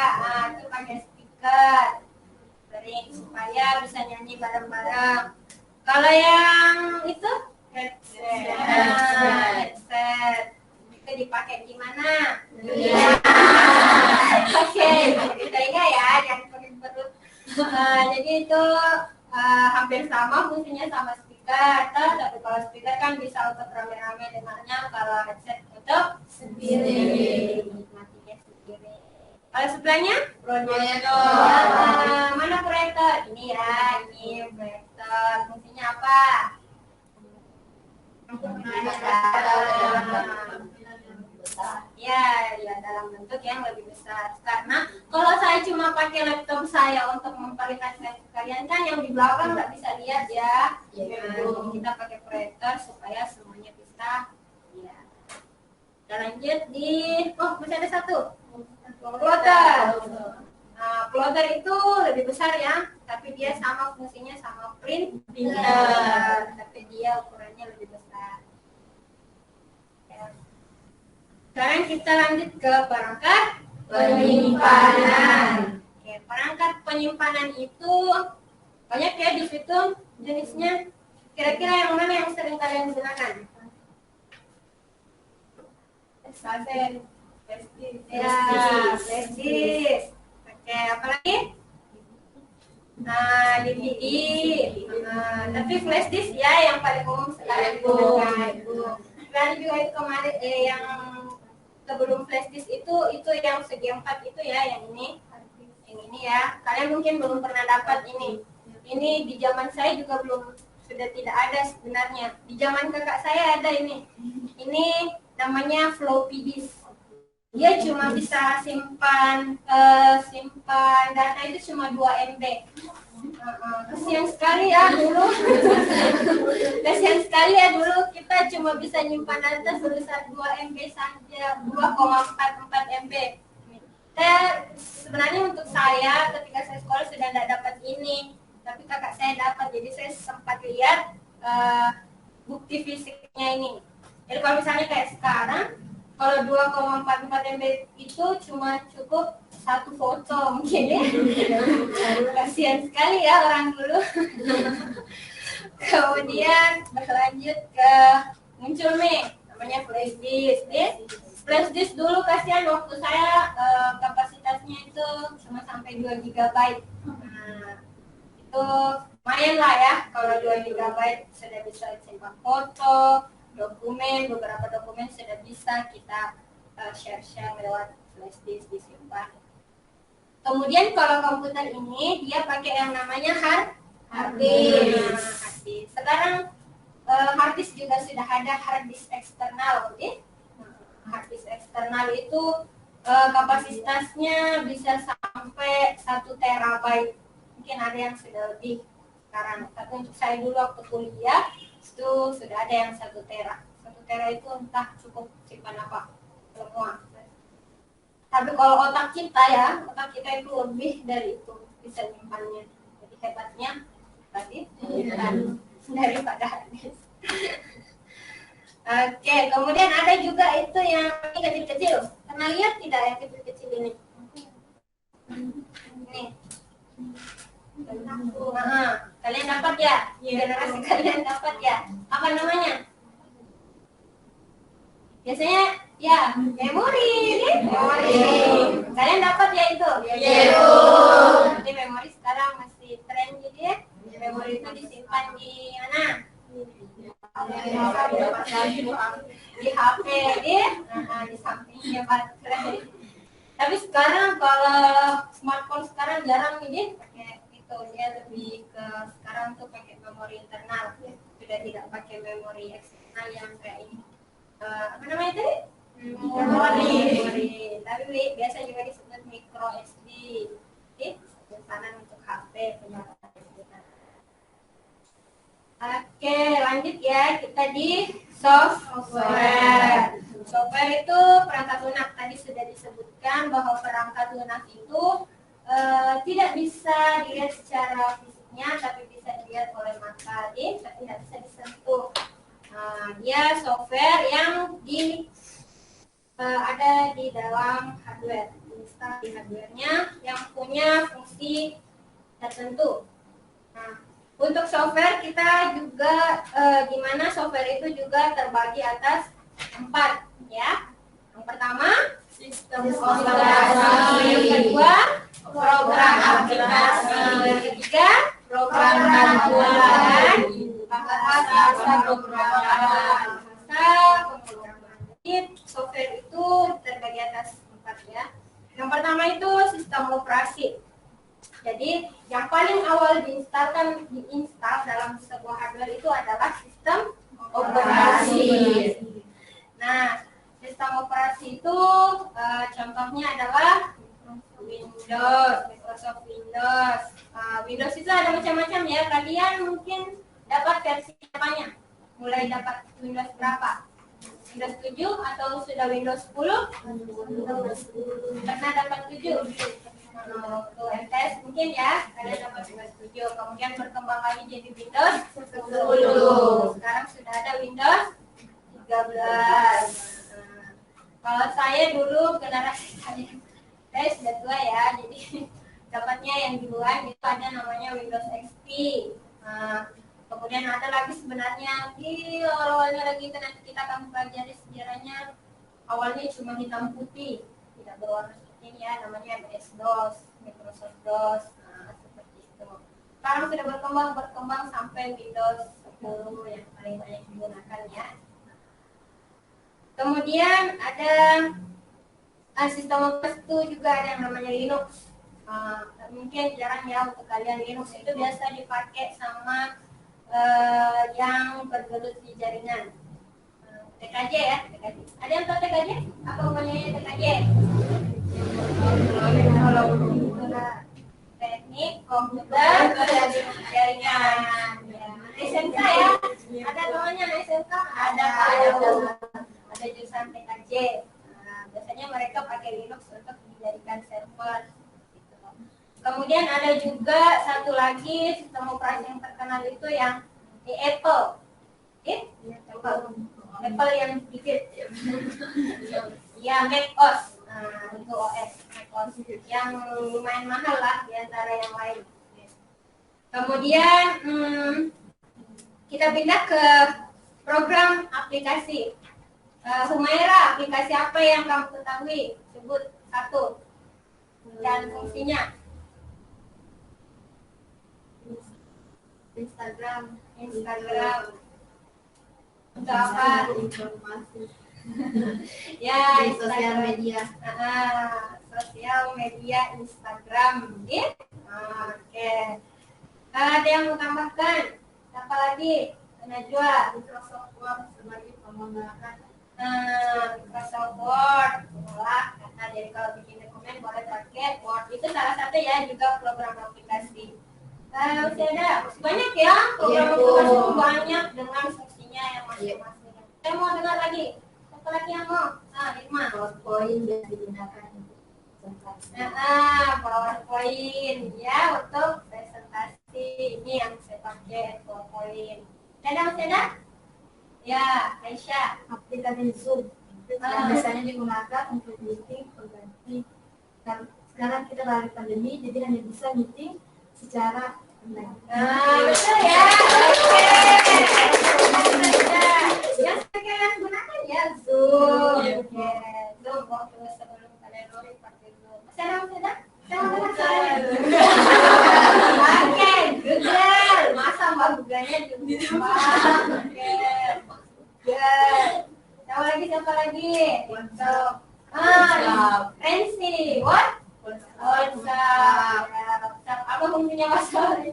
itu pakai speaker, sering supaya bisa nyanyi bareng-bareng. Kalau yang itu headset, itu dipakai di mana? Oke, kita ingat ya, yang perut. Jadi itu hampir sama fungsinya sama speaker, tapi kalau speaker kan bisa untuk rame-rame dengarnya, kalau headset untuk sendiri, nikmatinya sendiri. Kalau sebelahnya proyektor. Mana proyektor? Ini ya, ini proyektor. Fungsinya apa? Ya, dalam bentuk yang lebih besar. Karena kalau saya cuma pakai laptop saya untuk memperlihatkan ke kalian kan yang di belakang nggak bisa lihat ya. Jadi kita pakai proyektor supaya semuanya bisa lihat. Kita lanjut di, masih ada satu. Plotter. Nah, plotter itu lebih besar ya, tapi dia sama fungsinya sama printer, tapi dia ukurannya lebih besar. Sekarang kita lanjut ke perangkat penyimpanan. Oke, perangkat penyimpanan itu banyak ya di situ jenisnya. Kira-kira yang mana yang sering kalian gunakan? Kaset, flash disk. Ya, flash disk. Oke, apa lagi? DVD. Tapi flash disk ya yang paling umum sekarang digunakan. Dan juga itu kemarin yang sebelum flash disk itu yang segi 4 itu ya, yang ini ya. Kalian mungkin belum pernah dapat ini. Ini di zaman saya juga sudah tidak ada sebenarnya. Di zaman kakak saya ada ini. Ini namanya floppy disk. Dia cuma bisa simpan data itu cuma 2 MB. Kasihan sekali ya dulu. Kasihan sekali ya dulu kita cuma bisa nyimpan data sebesar 2 MB saja, 2,44 MB. Sebenarnya untuk saya ketika saya sekolah sudah tidak dapat ini, tapi kakak saya dapat, jadi saya sempat lihat bukti fisiknya ini. Jadi kalau misalnya kayak sekarang, kalau 2,44 MB itu cuma cukup satu foto mungkin ya. Kasihan sekali ya orang dulu. Kemudian berlanjut ke muncul nih namanya flash disk. Flash disk dulu kasihan waktu saya kapasitasnya itu cuma sampai 2 GB. Nah, itu lumayan lah ya kalau 2 GB sudah bisa simpan foto, dokumen, beberapa dokumen sudah bisa kita share lewat flash disk disimpan. Kemudian kalau komputer ini dia pakai yang namanya hard disk. Sekarang hard disk juga sudah ada hard disk eksternal, oke? Hard disk eksternal itu kapasitasnya bisa sampai 1 terabyte. Mungkin ada yang sudah lebih sekarang. Tapi untuk saya dulu waktu kuliah itu sudah ada yang 1 tera. 1 tera itu entah cukup simpan apa semua. Tapi kalau otak kita itu lebih dari itu bisa nyimpannya. Jadi hebatnya tadi daripada hadis. Oke, kemudian ada juga itu yang kecil-kecil. Pernah lihat tidak yang kecil-kecil ini? Ini. Kalian dapat ya? Generasi kalian dapat ya? Apa namanya? Biasanya ya memori. Kalian dapat ya itu? Jadi memori sekarang masih tren gitu ya. Memori itu disimpan di mana? Di HP ya. Di sampingnya baterai. Tapi sekarang kalau smartphone sekarang jarang nih pakai itu, dia lebih ke sekarang tuh pakai memori internal. Sudah tidak pakai memori eksternal yang kayak ini. Apa namanya tadi? Memori. Tapi biasa juga disebut micro SD. Simpanan untuk HP penyimpanan. Oke, lanjut ya, kita di software. Software itu perangkat lunak. Tadi sudah disebutkan bahwa perangkat lunak itu tidak bisa dilihat secara fisik bentuknya, tapi bisa dilihat oleh mata, tapi tidak bisa disentuh. Dia software yang ada di dalam hardware, diinstal di hardware-nya yang punya fungsi tertentu. Nah, untuk software kita juga di mana software itu juga terbagi atas 4 ya. Yang pertama sistem operasi, yang kedua program aplikasi, yang ketiga program bantuan, bahasa pemrograman. Jadi software itu terbagi atas 4 ya. Yang pertama itu sistem operasi. Jadi yang paling awal diinstal dalam sebuah hardware itu adalah sistem operasi. Nah, sistem operasi itu contohnya adalah Windows, Microsoft Windows. Windows itu ada macam-macam ya. Kalian mungkin dapat versi apanya? Mulai dapat Windows berapa? Windows 7 atau sudah Windows 10? Pernah dapat 7? Untuk MTS mungkin ya, kalian dapat Windows 7. Kemudian berkembang lagi jadi Windows 10. Sekarang sudah ada Windows 13. Kalau saya dulu generasi saya sudah tua ya, jadi dapatnya yang duluan itu ada namanya Windows XP. Kemudian ada lagi sebenarnya di awalnya lagi nanti kita akan pelajari sejarahnya. Awalnya cuma hitam putih, tidak berwarna seperti ini ya, namanya MS-DOS, Microsoft DOS, seperti itu. Sekarang sudah berkembang sampai Windows 10 yang paling banyak digunakan ya. Kemudian ada sistem operasi itu juga ada yang namanya Linux. Mungkin jarang ya untuk kalian. Linux itu biasa dipakai sama yang bergelut di jaringan. TKJ ya, TKJ. Ada yang tahu TKJ? Apa namanya TKJ? Teknik komputer jaringan. Ya. SMK ya? Ada namanya SMK? Ada. Ada jurusan TKJ. Biasanya mereka pakai Linux untuk dijadikan server. Kemudian ada juga satu lagi sistem operasi yang terkenal itu yang di Apple. Apple yang dikit. Ya, macOS. Itu OS macOS yang lumayan mahal lah di antara yang lain. Kemudian kita pindah ke program aplikasi. Humaira, aplikasi apa yang kamu ketahui? Sebut satu. Dan fungsinya. Instagram. Untuk apa? Informasi. Ya, Di sosial media. Sosial media Instagram. Oke. Ada yang mau tambahkan? Apa lagi? Najwa. Microsoft Word sebagai penggunakan Microsoft Word. Karena jadi kalau bikin dokumen boleh pakai Word. Itu salah satu ya juga program aplikasi. Masih ada banyak ya program aplikasi itu banyak dengan fungsinya yang masing-masing. Saya mau dengar lagi. Siapa lagi yang mau? Irma. PowerPoint yang digunakan untuk presentasi. PowerPoint ya untuk presentasi. Ini yang saya pakai PowerPoint. Masih ada? Ya, Aisyah. Aplikasi Zoom yang biasanya digunakan untuk meeting pengganti. Sekarang kita lagi pandemi, jadi hanya bisa meeting secara online. Betul ya. Oke. Yang kalian gunakan ya Zoom. Oke. Zoom waktu sebelum kalian login pakai Zoom. Masih ada? Oke, Google. Masa Mbak Google-nya juga. Oke. Siapa lagi? WhatsApp. Rensi. What? WhatsApp. Apa fungsinya WhatsApp?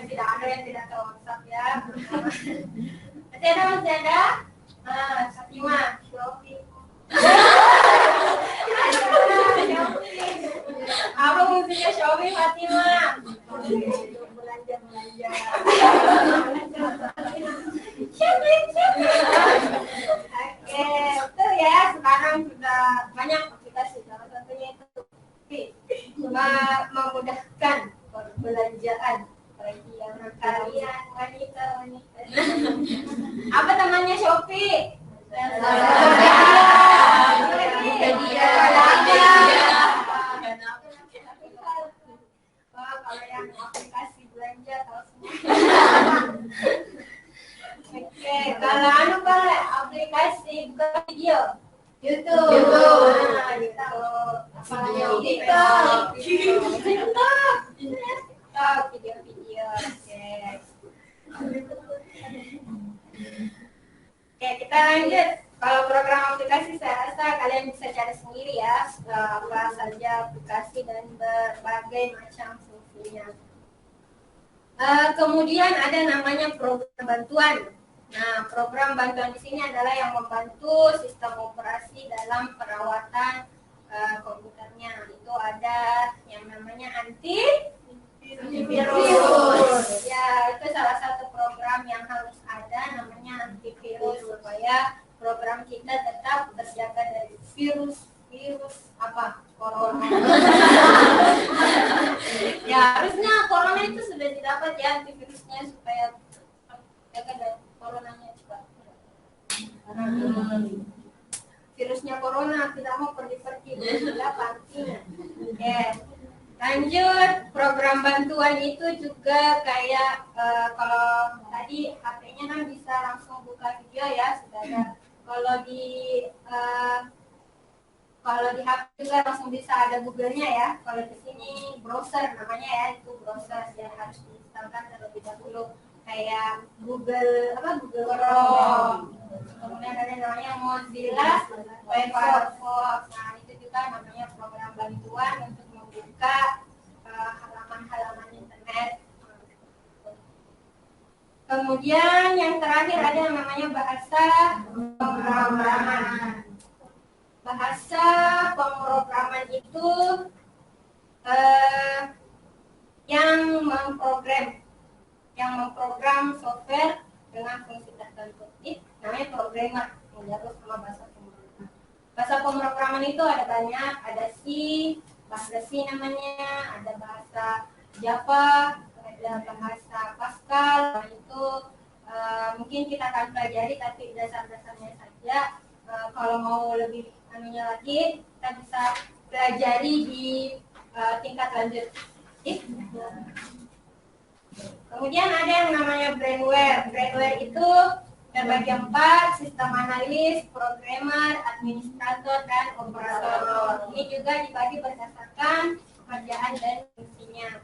Tidak ada yang tidak tahu WhatsApp ya. Masih ada? Fatima. Shopee. Apa fungsinya Shopee, Fatima? Belanja. Oke, betul ya. Sekarang sudah banyak aplikasi. Salah satunya itu memudahkan aplikasi buka video? YouTube. Nah, YouTube. Apalagi TikTok. TikTok, video-video. Oke, kita lanjut. Kalau program aplikasi saya rasa kalian bisa cari sendiri ya, apa saja aplikasi dan berbagai macam fungsinya. Kemudian ada namanya program bantuan. Nah, program bantuan di sini adalah yang membantu sistem operasi dalam perawatan komputernya. Itu ada yang namanya antivirus. Ya, itu salah satu program yang harus ada, namanya antivirus, supaya program kita tetap terjaga dari virus apa? Corona. Ya, harusnya corona itu sudah didapat ya antivirusnya supaya terjaga dari coronanya juga. Virusnya corona tidak mau pergi-pergi, tidak penting. Oke. Lanjut, program bantuan itu juga kayak kalau tadi HP-nya kan bisa langsung buka video ya, sudah ada. Kalau di HP juga langsung bisa ada Google-nya ya. Kalau di sini browser namanya ya, itu browser yang harus diinstalkan terlebih dahulu, kayak Google Chrome. Kemudian ada namanya Mozilla Firefox. Nah, itu juga namanya program bantuan untuk membuka halaman-halaman internet. Kemudian yang terakhir ada yang namanya bahasa pemrograman. Bahasa pemrograman itu yang memprogram software dengan fungsi tertentu. Ini namanya programmer, yang diatur sama bahasa pemrograman. Bahasa pemrograman itu ada banyak, ada C, bahasa C namanya, ada bahasa Java, ada bahasa Pascal. Nah, itu mungkin kita akan pelajari, tapi dasar-dasarnya saja. Kalau mau lebih lagi, kita bisa pelajari di tingkat lanjut. Kemudian ada yang namanya brainware. Brainware itu terbagi 4, sistem analis, programmer, administrator, dan operator. Ini juga dibagi berdasarkan pekerjaan dan fungsinya.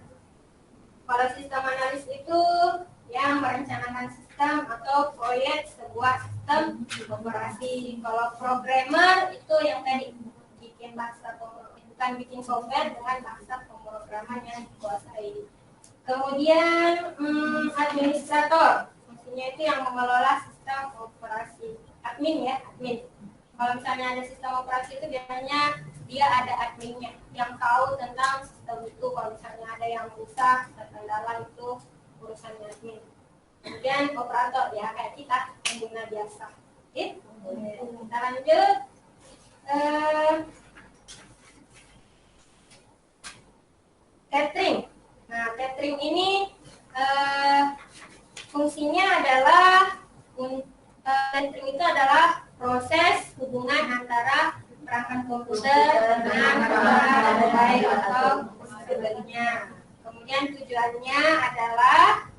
Kalau sistem analis itu yang merencanakan sistem atau proyek sebuah sistem operasi. Kalau programmer itu yang tadi bikin bahasa pemrograman, bukan bikin software dengan bahasa pemrograman yang dikuasai. Kemudian administrator, fungsinya itu yang mengelola sistem operasi. Admin ya, admin. Kalau misalnya ada sistem operasi itu biasanya dia ada adminnya yang tahu tentang sistem itu. Kalau misalnya ada yang rusak, terkendala, itu urusan admin. Kemudian operator ya kayak kita pengguna biasa. Oke, kita lanjut. Catering. Nah, catering ini fungsinya adalah catering itu adalah proses hubungan antara perangkat komputer dengan orang lain atau sebaliknya. Kemudian tujuannya adalah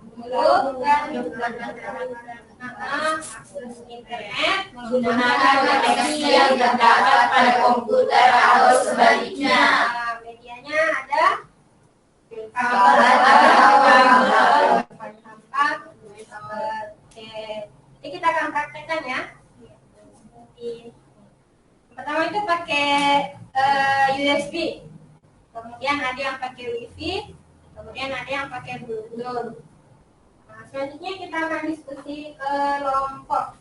akses internet menggunakan koneksi yang terdapat pada komputer atau sebaliknya. Medianya ada Jadi kita akan praktekkan ya. Pertama itu pakai USB, kemudian ada yang pakai WiFi, kemudian ada yang pakai Bluetooth. Nah, selanjutnya kita akan diskusi kelompok.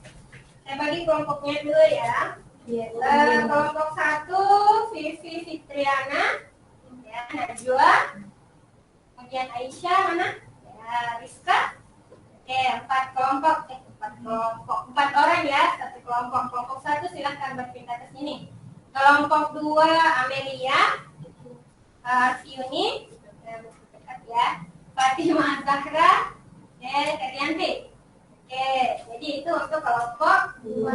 Saya bagi kelompoknya dulu ya. Kelompok 1 Vivi Fitriana, ya, Najwa, kemudian Aisyah mana? Ya, Rizka. Oke, 4 kelompok. 4 orang ya, satu kelompok. Kelompok 1 silahkan berpindah ke sini. Kelompok 2 Amelia, Fiuni, dekat ya, Fatimah Zahra, Kerianti. Oke, jadi itu untuk kelompok 2.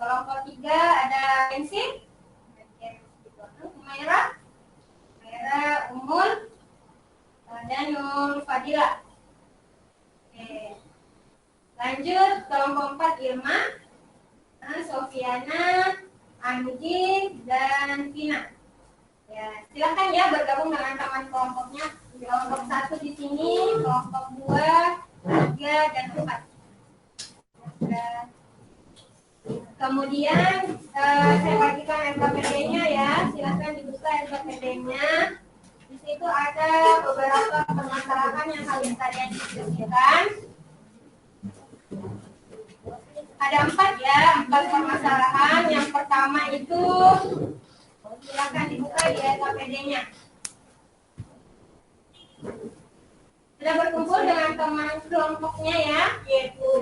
Kelompok 3 ada Pensi, Humaira, Umul, dan Nur Fadila. Oke. Lanjut kelompok 4 Irma, Diana, Andi, dan Vina. Ya, silakan ya bergabung dengan teman kelompoknya. Kelompok 1 di sini, kelompok 2, 3, dan 4. Kemudian saya bagikan LKPD-nya ya. Silakan dibuka LKPD-nya. Di situ ada beberapa permasalahan yang harus kalian diskusikan. Ada 4 ya, 4 permasalahan. Yang pertama itu silakan dibuka di LKPD-nya. Sudah berkumpul dengan teman kelompoknya ya, yaitu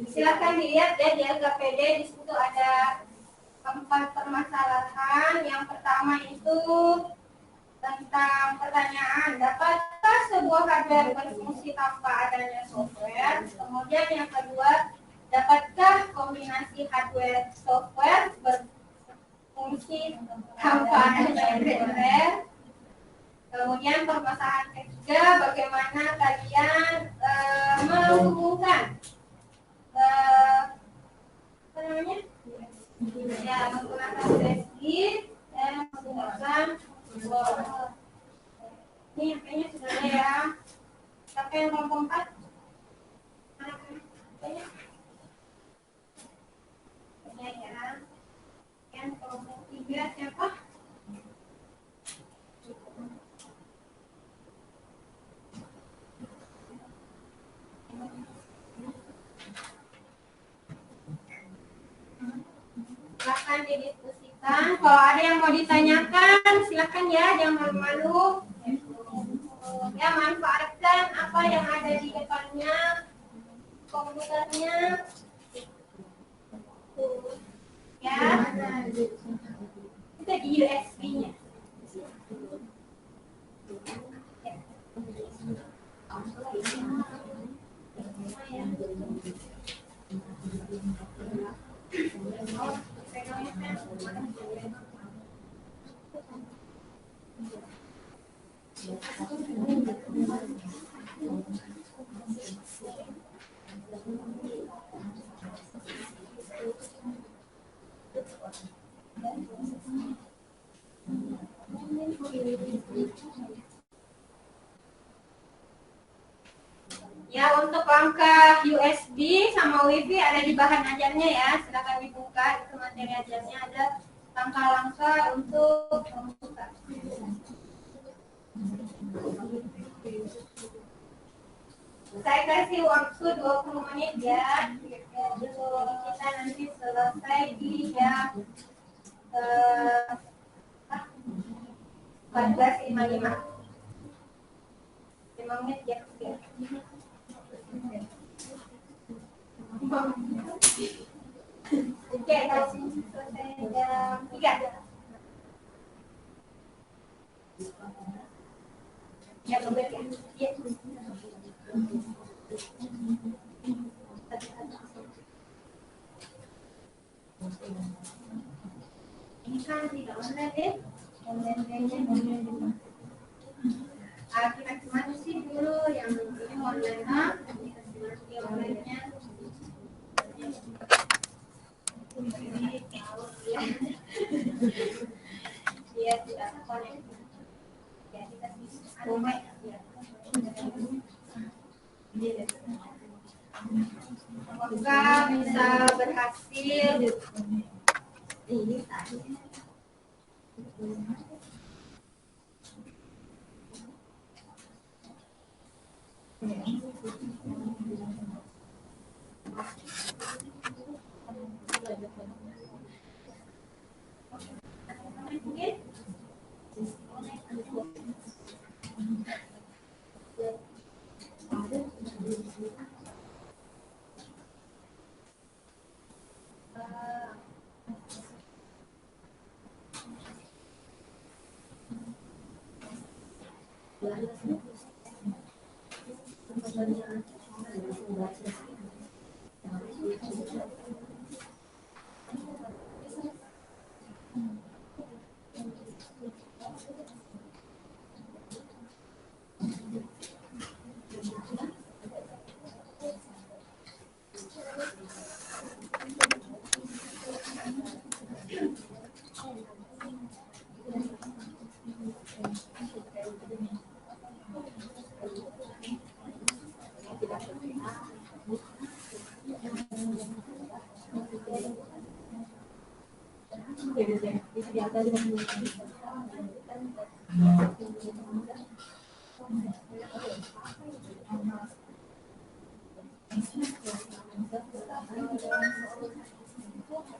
silakan dilihat ya di LKPD. Di situ ada 4 permasalahan. Yang pertama itu tentang pertanyaan, dapatkah sebuah hardware berfungsi tanpa adanya software? Kemudian yang kedua, dapatkah kombinasi hardware software berfungsi tanpa adanya hardware? Kemudian permasalahan ketiga, bagaimana kalian menghubungkan apa namanya? Ya, menggunakan USB dan menggunakan ini kayaknya sudah ada ya. Siapa yang kelompok 4? Ya. Yang kelompok 3 siapa? Silakan didiskusikan. Kalau ada yang mau ditanyakan, silakan ya, jangan malu-malu. Ya, manfaatkan apa yang ada di depannya, komputernya. Ya, itu di USB-nya. Ya, untuk langkah USB sama WiFi ada di bahan ajarnya ya. Silakan dibuka, itu materi ajarnya ada langkah-langkah untuk membuka. Saya kasih waktu 20 menit ya. Kita nanti selesai di jam 14.55. 5 menit ya. Oke, selesai jam 3. Ya, berbeda ya. Ya. Ini kan tidak online deh. Kita cuma sih dulu yang ini online yang online-nya. Dia tidak connect. Ya, kita connect. Semoga bisa berhasil. Ini tadi.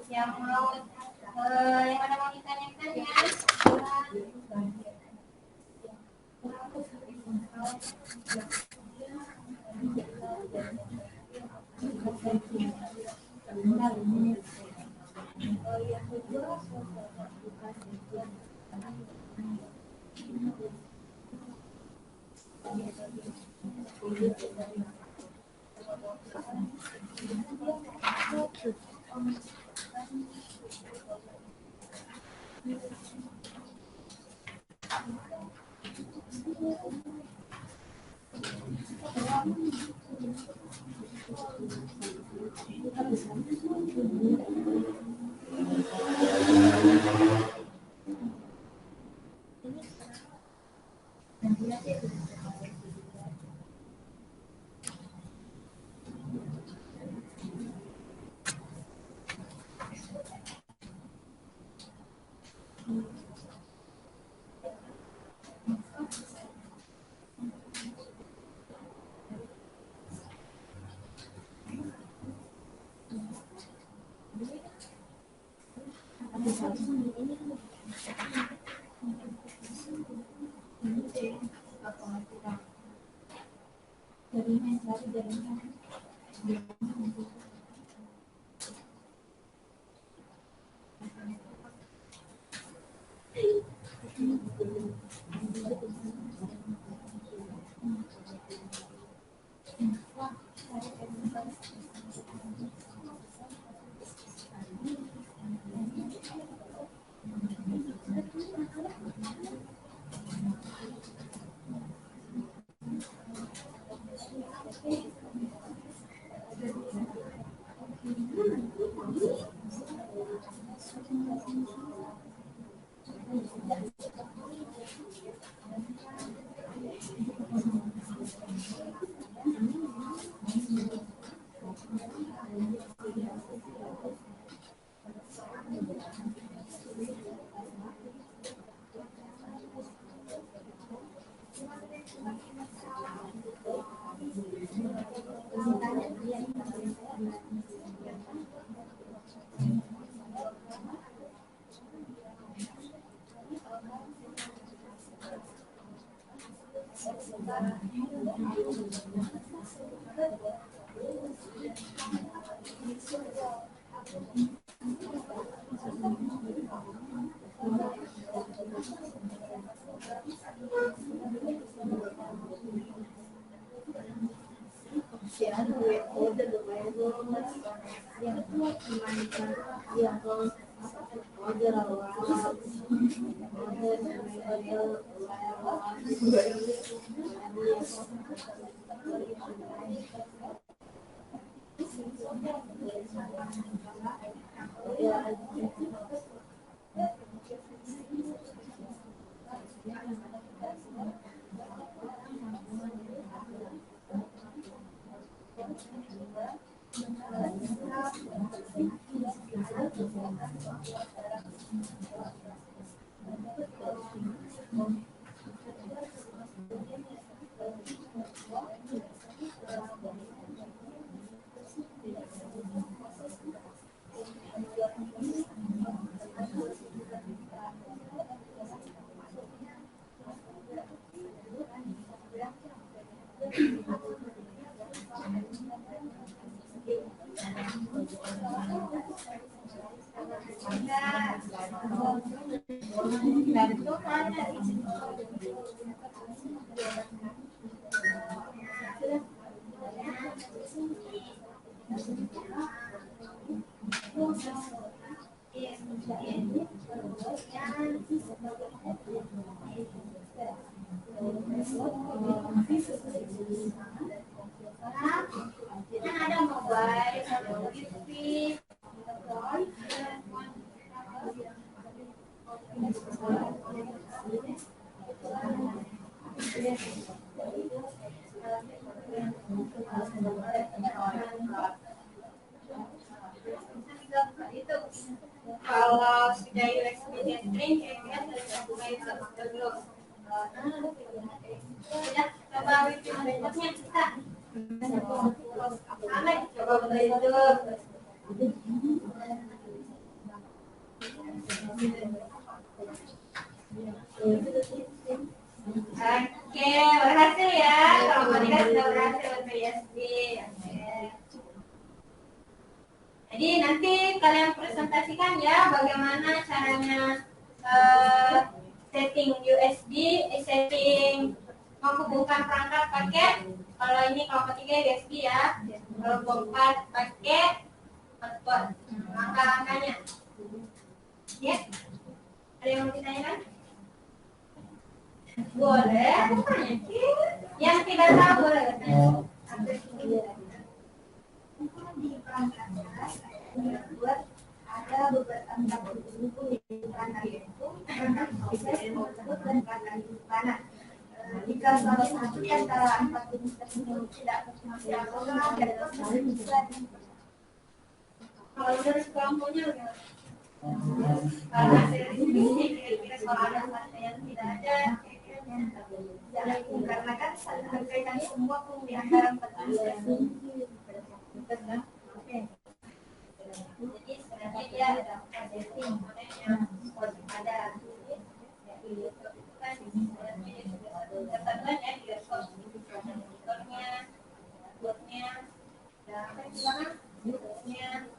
Yang ada mau ditanyakan ya? Kan ada mobile, ada TV, itu kalau sudah USB string kira-kira sudah mulai terbentuk. Sudah coba wifi bentuknya kita. Sama coba bentuk. Oke, berhasil ya. Kalau Monika sudah berhasil USB. Jadi nanti kalian presentasikan ya bagaimana caranya setting USB, setting menghubungkan perangkat paket. Kalau ini kelompok 3 USB ya. Kelompok 4 paket hotspot. Langkah-langkahnya. Ya. Ada yang mau ditanyakan? Boleh, aku tanya. Yang tidak tahu boleh tanya. Di perangkatnya buat ada beberapa buku di perangkat itu perangkat proses output dan perangkat simpanan. Jika salah satu di antara 4 jenis tersebut tidak masih aktual dan bisa kalau dari kelompoknya karena dari sini kira-kira kalau ada satu yang tidak ada karena kan berkaitan semua di antara 4 jenis tersebut. Jadi sebenarnya dia ada setting yang ada kan sebenarnya dia sudah editornya, buatnya, dan buatnya,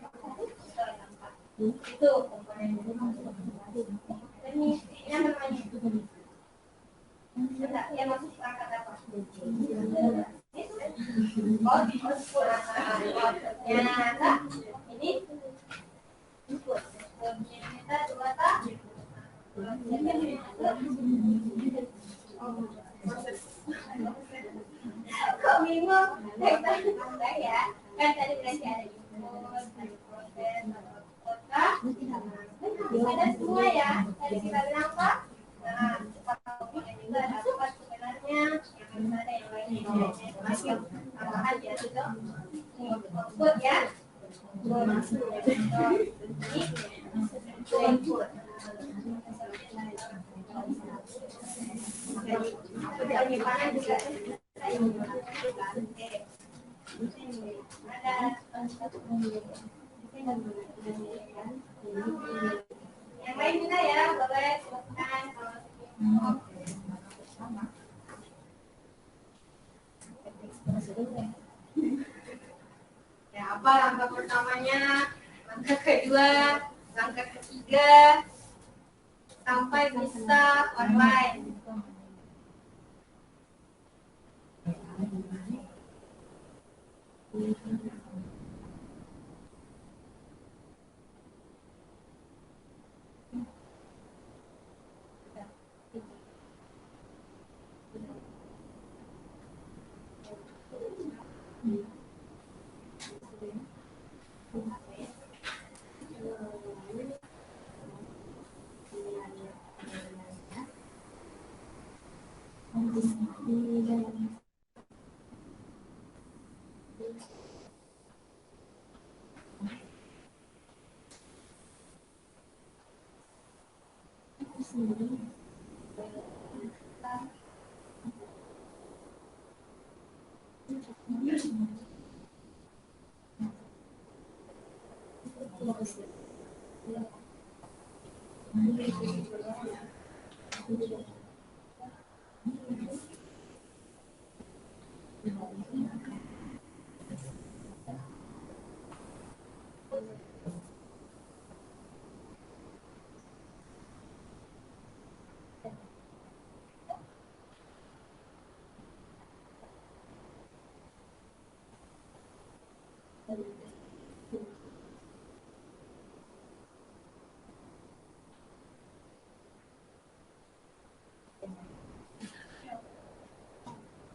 itu komponen ini yang namanya sudah yang masuk perangkat apa? Ini kita dua tak kok bingung ya kan tadi berarti ada proses kota ada semua ya tadi kita bilang apa juga ada apa sebenarnya yang ada yang lainnya masih tambahan ya itu output ya penyimpanan juga yang lain juga ya boleh silakan ya apa langkah pertamanya langkah kedua langkah ketiga sampai bisa online.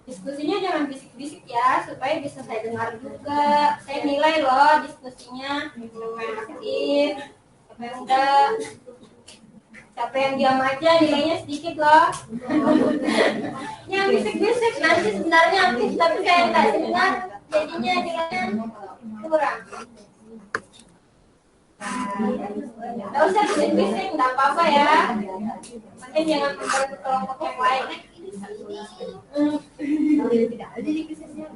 Diskusinya jangan bisik-bisik ya, supaya bisa saya dengar juga. Saya nilai loh diskusinya, siapa yang aktif, siapa yang enggak. Siapa yang diam aja nilainya sedikit loh. Yang bisik-bisik nanti sebenarnya aktif tapi kayak nggak dengar, jadinya nilainya kurang. Nggak usah bisik-bisik, nggak apa-apa ya. Penting jangan mengganggu kelompok yang lain. Tidak ada di kisahnya.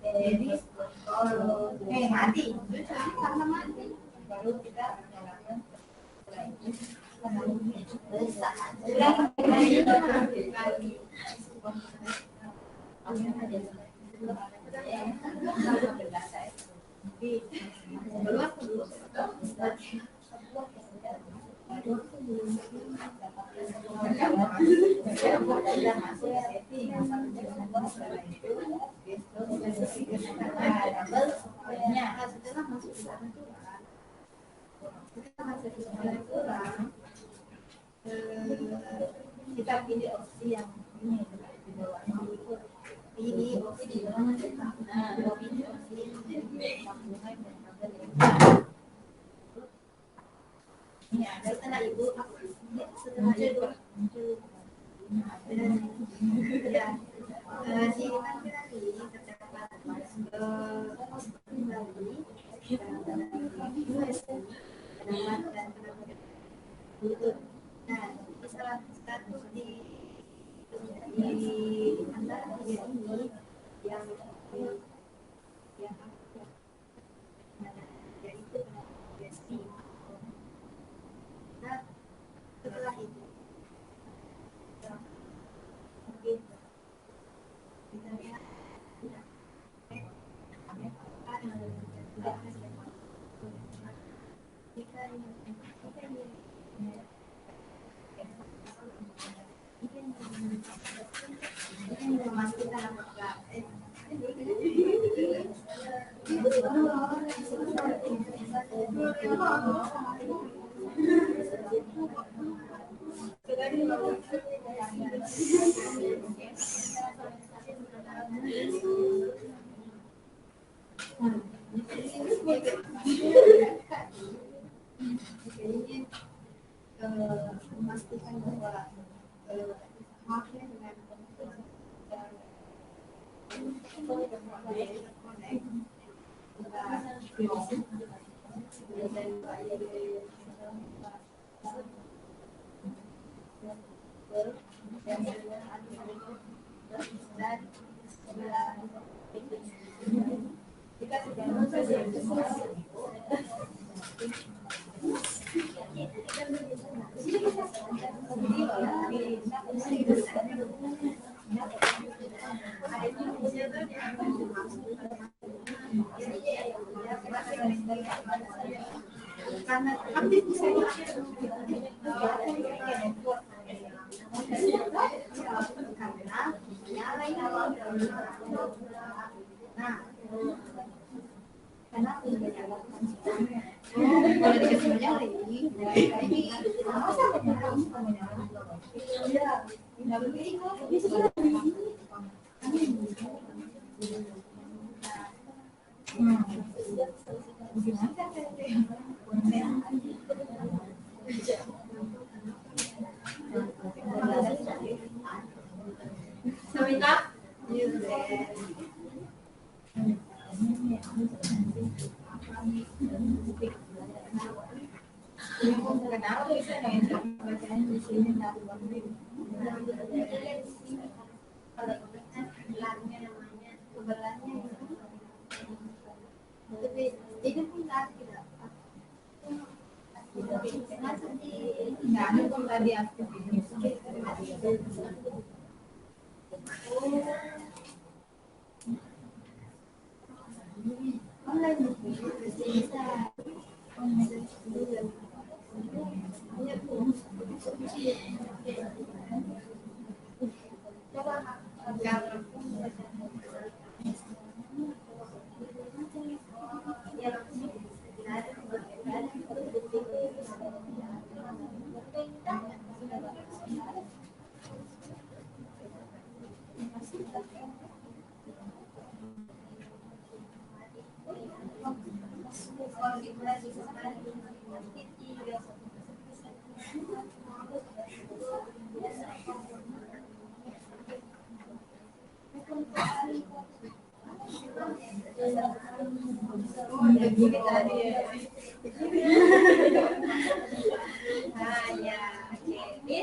Jadi mati. Karena mati. Baru kita menyalakan setelah masuk ke dalam kita pilih opsi yang ini di bawah pilih opsi di bawah pilih opsi ini ada setelah ibu setelah itu ya di nanti terdapat nah, salah satu di antara tiga ini yang yaitu penagasi. Nah, setelah itu mungkin kita lihat memastikan apakah memastikan bahwa haknya dengan karena aktif bisa karena kalau dikasih menyala ini Samita? Kenapa bisa bacaan di sini Kalau gelarnya namanya kebelarnya itu pun tidak nggak ada kok tadi aktif Nah, ya, jadi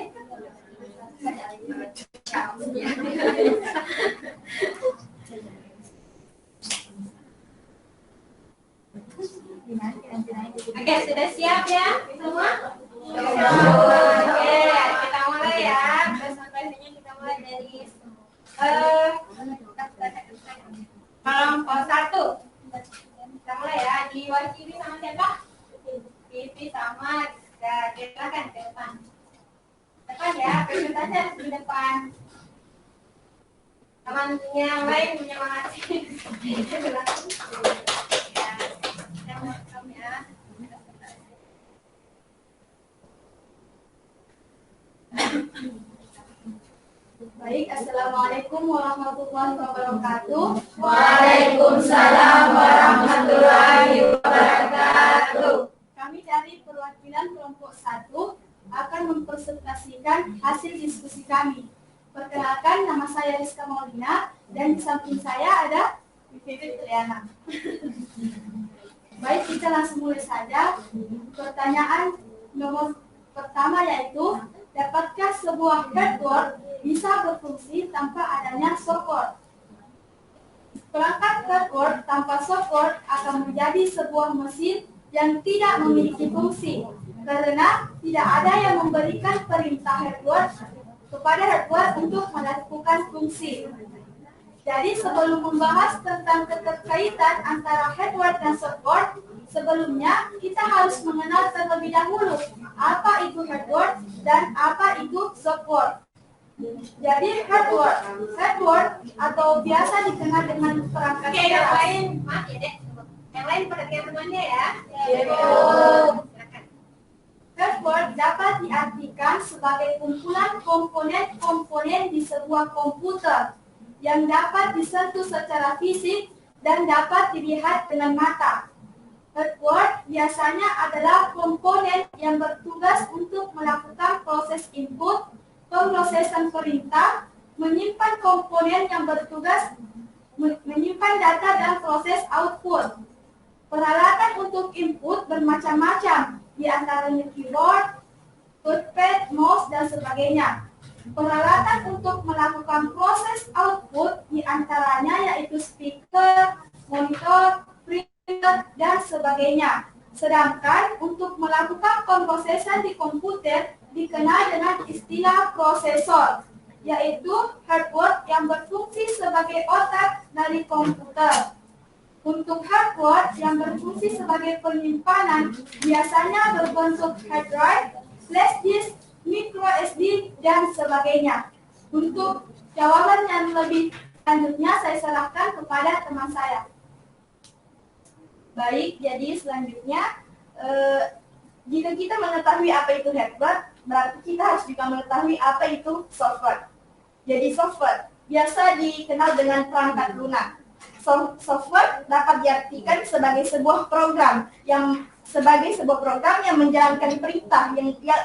oke, sudah siap ya semua? Oke, kita mulai ya. Presentasinya kita mulai dari kelompok 1. Kita mulai ya. Di Wajibi sama siapa? Pipi sama. Nah, silakan ke depan. Depan ya, presentasi harus di depan. Teman yang lain menyemangati. Baik, Assalamualaikum warahmatullahi wabarakatuh. Waalaikumsalam warahmatullahi wabarakatuh. Kami dari perwakilan kelompok 1 akan mempresentasikan hasil diskusi kami. Perkenalkan, nama saya Rizka Maulina dan di samping saya ada Vivi Triana. Baik, kita langsung mulai saja. Pertanyaan nomor pertama yaitu, dapatkah sebuah headboard bisa berfungsi tanpa adanya software? Perangkat headboard tanpa software akan menjadi sebuah mesin yang tidak memiliki fungsi, karena tidak ada yang memberikan perintah headboard kepada headboard untuk melakukan fungsi. Jadi sebelum membahas tentang keterkaitan antara headboard dan software, sebelumnya kita harus mengenal terlebih dahulu apa itu headboard dan apa itu software. Jadi headboard atau biasa dikenal dengan perangkat yang lain, maaf ya dek. Yang lain perhatikan temannya ya. Headboard dapat diartikan sebagai kumpulan komponen-komponen di sebuah komputer yang dapat disentuh secara fisik dan dapat dilihat dengan mata. Headboard biasanya adalah komponen yang bertugas untuk melakukan proses input, pemrosesan perintah, menyimpan komponen yang bertugas menyimpan data dan proses output. Peralatan untuk input bermacam-macam, di antaranya keyboard, touchpad, mouse, dan sebagainya. Peralatan untuk melakukan proses output di antaranya yaitu speaker, monitor, printer, dan sebagainya. Sedangkan untuk melakukan pemrosesan di komputer dikenal dengan istilah prosesor, yaitu hardware yang berfungsi sebagai otak dari komputer. Untuk hardware yang berfungsi sebagai penyimpanan biasanya berbentuk hard drive, flash disk, micro SD, dan sebagainya. Untuk jawaban yang lebih lanjutnya saya serahkan kepada teman saya. Baik, jadi selanjutnya jika kita mengetahui apa itu hardware, berarti kita harus juga mengetahui apa itu software. Jadi software biasa dikenal dengan perangkat lunak. Software dapat diartikan sebagai sebuah program yang menjalankan perintah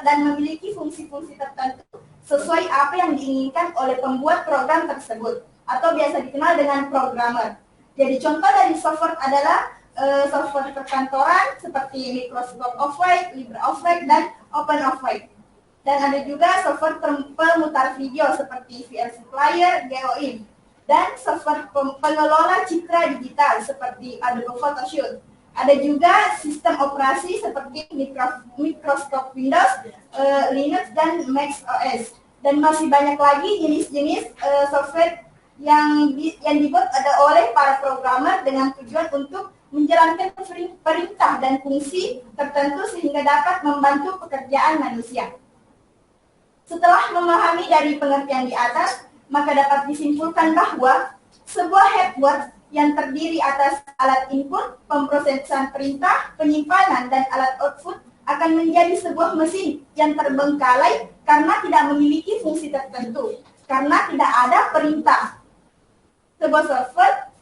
dan memiliki fungsi-fungsi tertentu sesuai apa yang diinginkan oleh pembuat program tersebut, atau biasa dikenal dengan programmer. Jadi contoh dari software adalah software perkantoran seperti Microsoft Office, LibreOffice, dan OpenOffice. Dan ada juga software pemutar video seperti VLC Player, GeoImage. Dan software pengelola citra digital seperti Adobe Photoshop. Ada juga sistem operasi seperti Microsoft Windows, Linux, dan Mac OS. Dan masih banyak lagi jenis-jenis software yang dibuat oleh para programmer dengan tujuan untuk menjalankan perintah dan fungsi tertentu sehingga dapat membantu pekerjaan manusia. Setelah memahami dari pengertian di atas, maka dapat disimpulkan bahwa sebuah hardware yang terdiri atas alat input, pemrosesan perintah, penyimpanan, dan alat output akan menjadi sebuah mesin yang terbengkalai karena tidak memiliki fungsi tertentu, karena tidak ada perintah. Sebuah software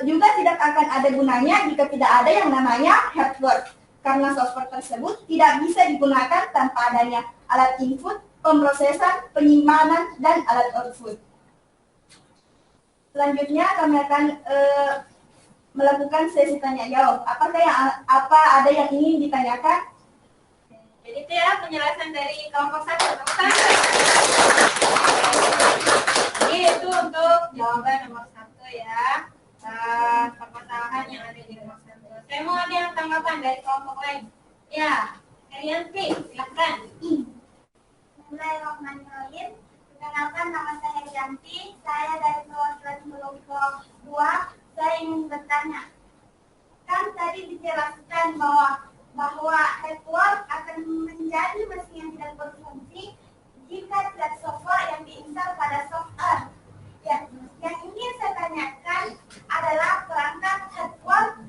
juga tidak akan ada gunanya jika tidak ada yang namanya hardware. karena software tersebut tidak bisa digunakan tanpa adanya alat input, pemrosesan, penyimpanan, dan alat output. Selanjutnya kami akan melakukan sesi tanya jawab. Apa ada yang ingin ditanyakan? Jadi itu ya penjelasan dari kelompok 1. Jadi itu untuk jawaban nomor 1 ya. Permasalahan yang ada di nomor 1. Saya mau ada yang tanggapan dari kelompok lain. Ya, kalian P, silakan. Bismillahirrahmanirrahim. Perkenalkan, nama saya Yanti. Saya dari perwakilan kelompok 2. Saya ingin bertanya. Kan tadi dijelaskan bahwa hardware akan menjadi mesin yang tidak berfungsi jika tidak software yang diinstal pada software. Ya, yang ingin saya tanyakan adalah perangkat hardware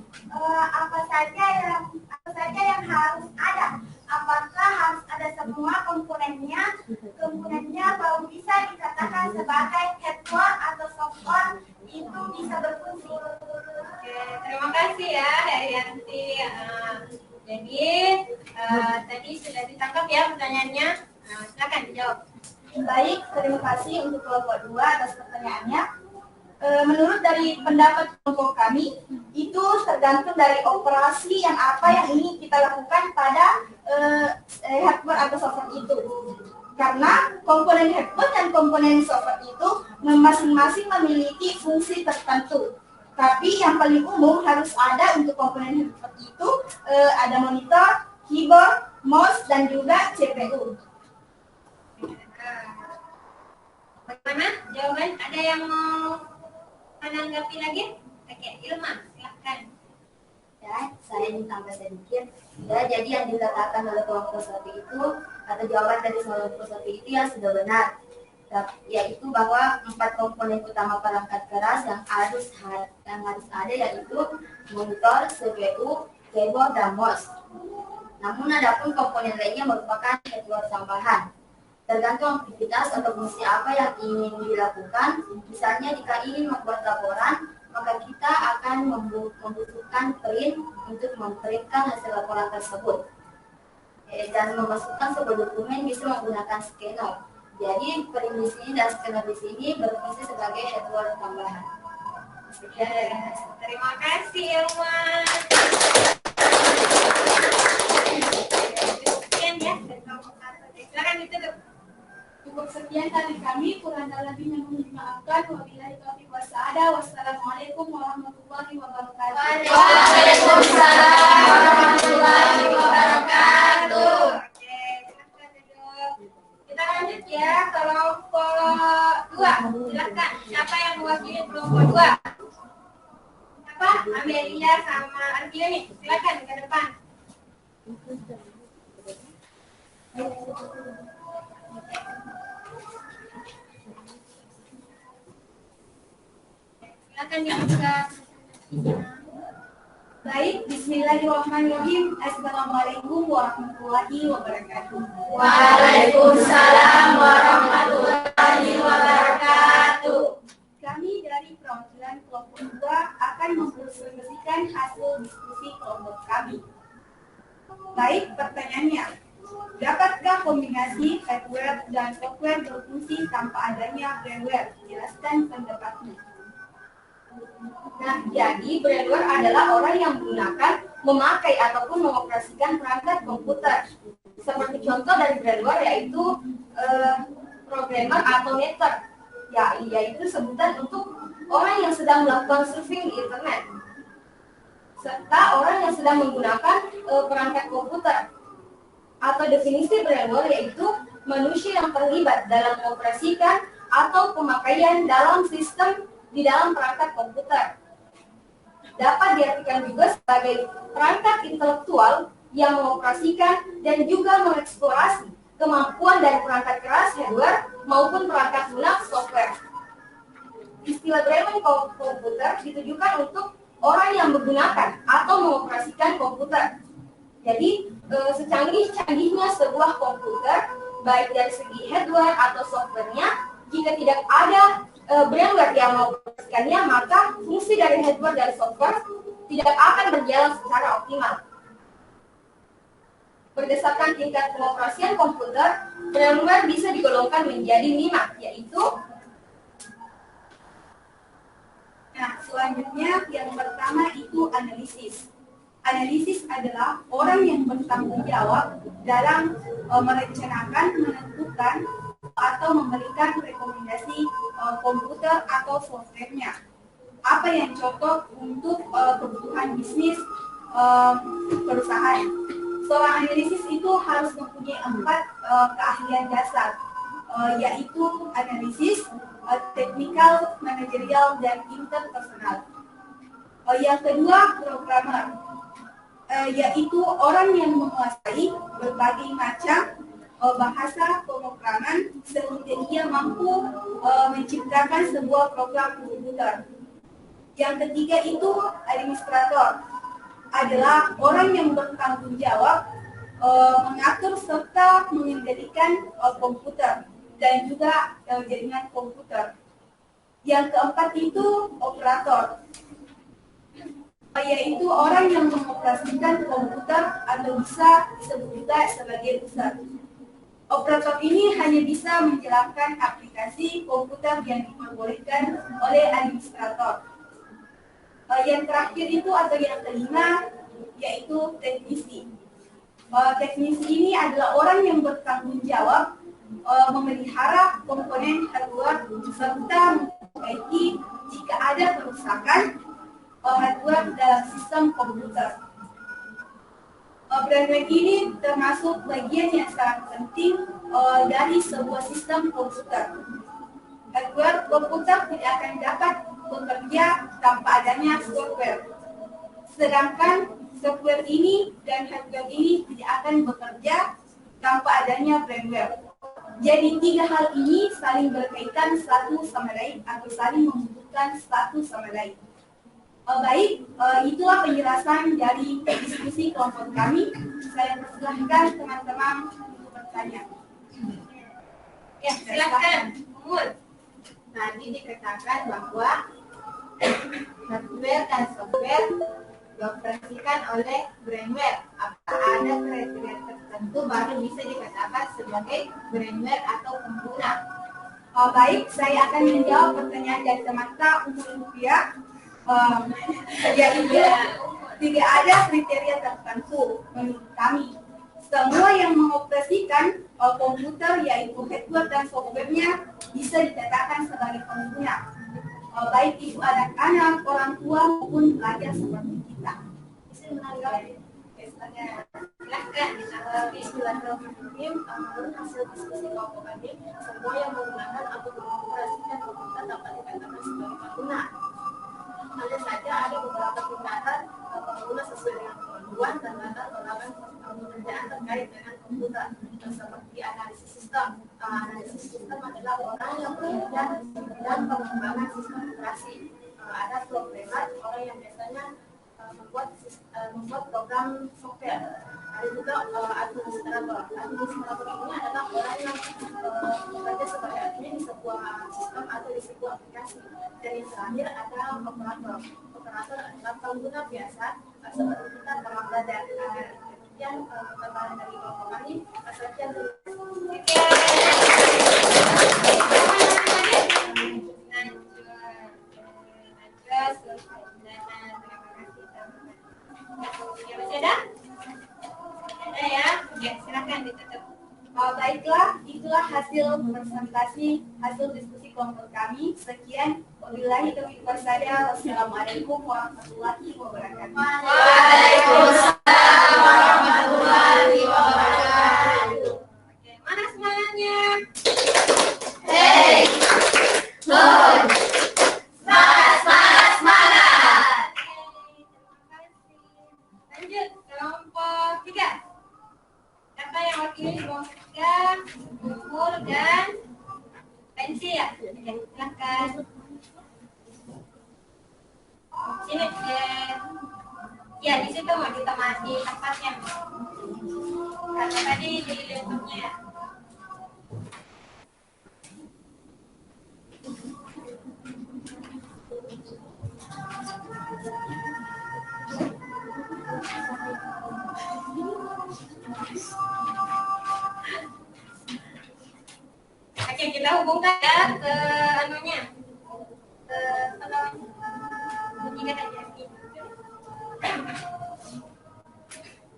apa saja yang harus ada. Apakah harus ada semua komponennya baru bisa dikatakan sebagai hardware atau software itu bisa berfungsi. Oke, terima kasih ya dari Yanti. Jadi tadi sudah ditangkap ya pertanyaannya. Silakan dijawab. Baik, terima kasih untuk kelompok 2 atas pertanyaannya. Menurut dari pendapat kelompok kami, itu tergantung dari operasi yang ingin kita lakukan pada hardware atau software itu. Karena komponen hardware dan komponen software itu masing-masing memiliki fungsi tertentu. Tapi yang paling umum harus ada untuk komponen hardware itu ada monitor, keyboard, mouse, dan juga CPU. Bagaimana jawaban? Ada yang mau menanggapi lagi? Oke, Ilma, silakan. Ya, saya ingin tambah sedikit. Ya, jadi yang dikatakan oleh kelompok 1 itu atau jawaban dari kelompok 1 itu yang sudah benar, yaitu bahwa 4 komponen utama perangkat keras yang harus ada yaitu monitor, CPU, keyboard, dan mouse. Namun adapun komponen lainnya merupakan hardware tambahan. Tergantung aktivitas atau fungsi apa yang ingin dilakukan. Misalnya jika ingin membuat laporan, maka kita akan membutuhkan print untuk memprintkan hasil laporan tersebut. Dan memasukkan sebuah dokumen bisa menggunakan scanner. Jadi print di sini dan scanner di sini berfungsi sebagai hardware tambahan. Terima kasih Ilma. Sekian ya dari kelompok 1. Silakan ditutup. Cukup sekian dari kami, kurang dan lebihnya mohon dimaafkan. Wabillahi taufiq wassalam. Wassalamualaikum warahmatullahi wabarakatuh. Waalaikumsalam warahmatullahi wabarakatuh. Oke, silakan duduk. Kita lanjut ya kelompok 2. Silakan. Siapa yang mewakili kelompok 2? Apa? Amelia sama Argio nih. Silakan ke depan. Silakan dibuka. Baik, bismillahirrahmanirrahim. Assalamualaikum warahmatullahi wabarakatuh. Waalaikumsalam warahmatullahi wabarakatuh. Kami dari perwakilan kelompok 2 akan mempresentasikan hasil diskusi kelompok kami. Baik, pertanyaannya. Dapatkah kombinasi hardware dan software berfungsi tanpa adanya brainware? Jelaskan pendapatnya. Nah, jadi brainware adalah orang yang menggunakan, memakai ataupun mengoperasikan perangkat komputer. Seperti contoh dari brainware yaitu programmer atau hacker, yaitu sebutan untuk orang yang sedang melakukan surfing di internet, serta orang yang sedang menggunakan perangkat komputer. Atau definisi brainware yaitu manusia yang terlibat dalam mengoperasikan atau pemakaian dalam sistem di dalam perangkat komputer. Dapat diartikan juga sebagai perangkat intelektual yang mengoperasikan dan juga mengeksplorasi kemampuan dari perangkat keras hardware maupun perangkat lunak software. Istilah brainware komputer ditujukan untuk orang yang menggunakan atau mengoperasikan komputer. Jadi, secanggih-canggihnya sebuah komputer, baik dari segi hardware atau softwarenya, jika tidak ada brainware yang mengoperasikannya, maka fungsi dari hardware dan software tidak akan berjalan secara optimal. Berdasarkan tingkat pengoperasian komputer, brainware bisa digolongkan menjadi 5, yaitu selanjutnya yang pertama itu analisis. Analisis adalah orang yang bertanggung jawab dalam merencanakan, menentukan, atau memberikan rekomendasi komputer atau softwarenya. Apa yang cocok untuk kebutuhan bisnis perusahaan. Seorang analisis itu harus mempunyai 4 keahlian dasar, yaitu analisis, technical, manajerial, dan interpersonal. Yang kedua, programmer, yaitu orang yang menguasai berbagai macam bahasa pemrograman sehingga ia mampu menciptakan sebuah program komputer. Yang ketiga itu administrator, adalah orang yang bertanggung jawab mengatur serta mengendalikan komputer dan juga jaringan komputer. Yang keempat itu operator, yaitu orang yang mengoperasikan komputer atau bisa disebut juga sebagai user. Operator ini hanya bisa menjalankan aplikasi komputer yang diperbolehkan oleh administrator. Yang terakhir itu atau yang kelima yaitu teknisi. Teknisi ini adalah orang yang bertanggung jawab memelihara komponen hardware serta memperbaiki jika ada kerusakan hardware dalam sistem komputer. Brainware ini termasuk bagian yang sangat penting dari sebuah sistem komputer. Hardware komputer tidak akan dapat bekerja tanpa adanya software. Sedangkan software ini dan hardware ini tidak akan bekerja tanpa adanya brainware. Jadi 3 hal ini saling berkaitan satu sama lain atau saling membutuhkan satu sama lain. Baik, itulah penjelasan dari diskusi kelompok kami. Saya persilahkan teman-teman untuk bertanya. Ya, silakan. Umur. Tadi dikatakan bahwa hardware dan software dioperasikan oleh brainware. Apakah ada kriteria tertentu baru bisa dikatakan sebagai brainware atau pengguna? Baik, saya akan menjawab pertanyaan dari teman-teman Umur Rupiah. Yaitu tidak ada kriteria tertentu menurut kami. Semua yang mengoperasikan komputer yaitu hardware dan softwarenya bisa dikatakan sebagai pengguna. Baik itu anak-anak, orang tua maupun pelajar seperti kita. Bisa menanggapi? Silahkan ditanggapi. Bismillahirrahmanirrahim. Menurut hasil diskusi kelompok kami, semua yang menggunakan atau mengoperasikan komputer dapat dikatakan sebagai pengguna. Hanya saja ada beberapa tingkatan pengguna sesuai dengan kemampuan dan latar belakang pekerjaan terkait dengan komputer, seperti analisis sistem. Analisis sistem adalah orang yang bekerja dalam pengembangan sistem operasi. Ada programmer, orang yang biasanya membuat program software. Ada juga administrator. Administrator ini adalah orang yang bekerja sebagai admin di sebuah sistem atau di sebuah aplikasi. Dan yang terakhir ada operator. Operator adalah pengguna biasa seperti kita dalam belajar. Yang pertanyaan dari kelompok kami, sekian Ya, silakan ditutup. Baiklah, itulah hasil presentasi, hasil diskusi kelompok kami. Sekian, wabillahi taufiq wal hidayah. Wassalamualaikum warahmatullahi wabarakatuh. Waalaikumsalam warahmatullahi wabarakatuh. Oke, mana semangatnya? Hey, good. Semangat, semangat, semangat. Terima kasih. Lanjut, kelompok 3. Siapa yang wakili kelompok 3? Umur dan pensi ya? Ya, silakan. Sini, ya di situ mau di tempatnya. Karena tadi di laptopnya. sambungkan ya ke anunya, ke apa namanya? Bunyikan aja.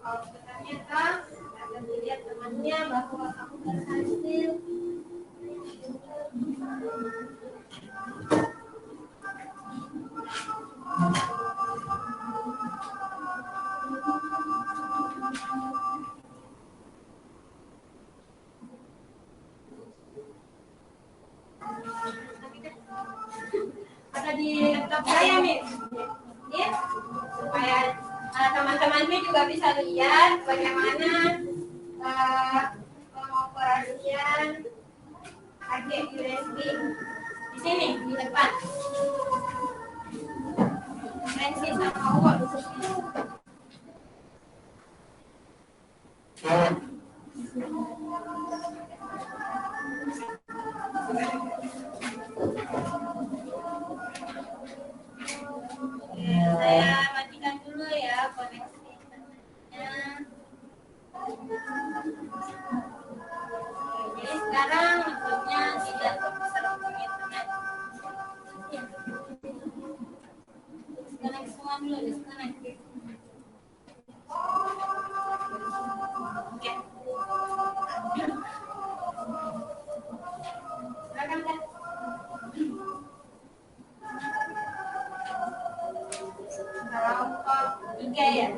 Oh, ternyata akan dilihat temannya bahwa aku berhasil. Ada di laptop saya nih, ya, supaya teman-teman juga bisa lihat bagaimana pengoperasian HK USB di sini di depan. Nancy sama Hawa di sini. Saya matikan dulu ya koneksi internetnya. Jadi sekarang laptopnya tidak tersambung internet. Disconnect semua dulu, disconnect. Oke. Silakan dah. Kalau tiga ya.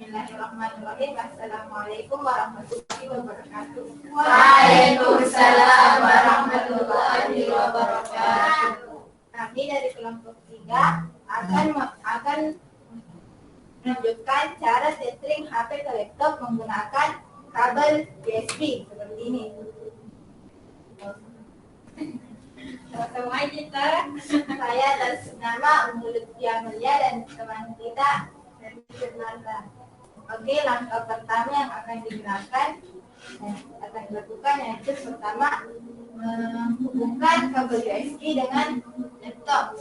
Bismillahirrahmanirrahim. Assalamualaikum warahmatullahi wabarakatuh. Waalaikumsalam warahmatullahi wabarakatuh. Kami dari kelompok 3 akan menunjukkan cara tethering HP ke laptop menggunakan kabel USB seperti ini. Sama kita, saya atas nama Umu Lutfi Amelia dan teman kita dari Firnanda. Oke, langkah pertama yang akan digunakan akan dilakukan yaitu pertama menghubungkan kabel USB dengan laptop.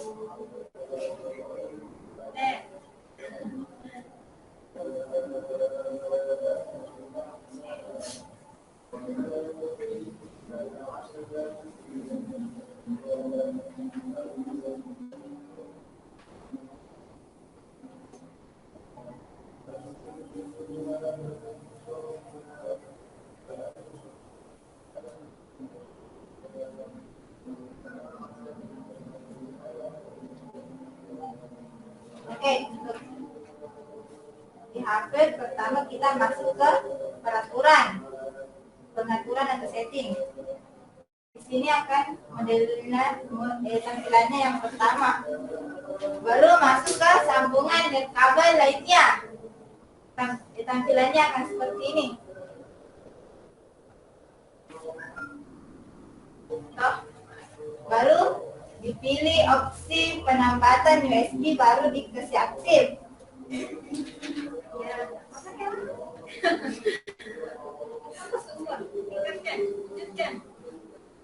Oke, di HP pertama kita masuk ke pengaturan atau setting. Di sini akan tampilannya yang pertama. Baru masuk ke sambungan dan kabel lainnya. Tampilannya akan seperti ini. Baru dipilih opsi penambatan USB, baru dikasih aktif.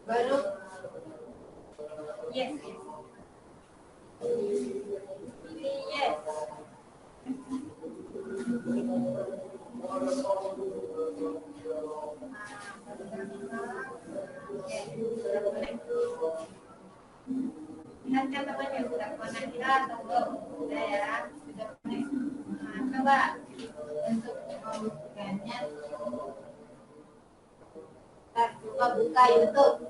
Baru yes. Yes. Lihat kan temannya sudah connect kita atau belum? Sudah ya, sudah connect. Nah, coba untuk membukanya, kita buka YouTube.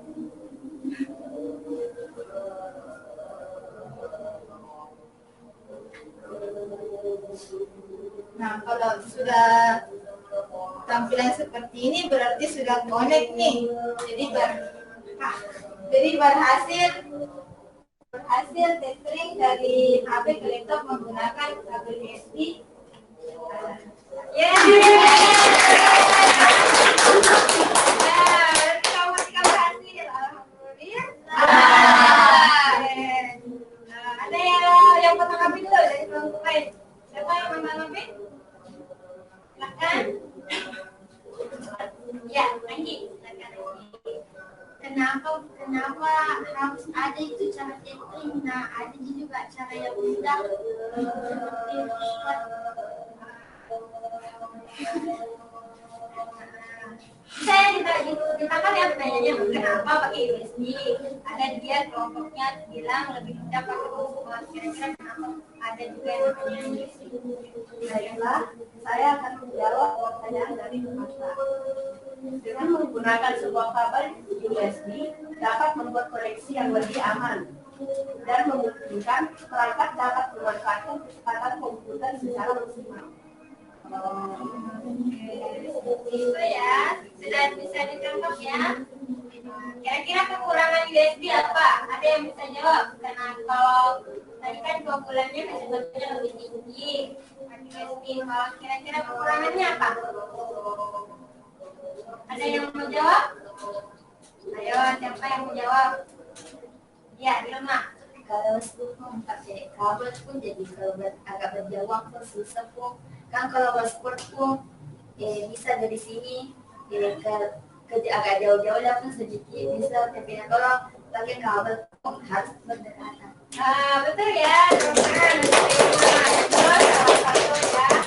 Nah, kalau sudah tampilan seperti ini berarti sudah connect nih. Jadi berhasil tethering dari HP ke laptop menggunakan kabel USB. Berarti kamu berhasil. Alhamdulillah. Ada yang fotokopi dulu dari kelompok lain. Siapa yang fotokopi? Silakan. Ya, Anggi. Kenapa harus ada itu cara tethering? Nah, ada juga cara yang mudah seperti Saya ditangkap ya pertanyaannya, kenapa pakai USB? Ada dia kelompoknya bilang lebih mudah pakai hotspot. Kira-kira kenapa? Ada juga yang namanya USB. Baiklah, saya akan menjawab pertanyaan dari peserta. Dengan menggunakan sebuah kabel USB dapat membuat koneksi yang lebih aman dan memungkinkan perangkat dapat memanfaatkan kecepatan komputer secara maksimal. Itu ya, sudah bisa ditangkap ya. Kira-kira kekurangan USB apa? Ada yang bisa jawab? Karena kalau tadi kan 2 bulannya kesempatannya lebih tinggi. USB, kalau kira-kira kekurangannya apa? Ada yang mau jawab? Ayo, siapa yang mau jawab? Ya, di rumah. Kalau sebelum pakai kabel pun jadi agak berjauh waktu susah pun. Kan kalau paspor pun bisa dari sini ke agak jauh-jauh lah pun sedikit bisa, tapi kalau pakai kabel pun harus berdekatan. Betul ya, kekurangan dari salah satu ya.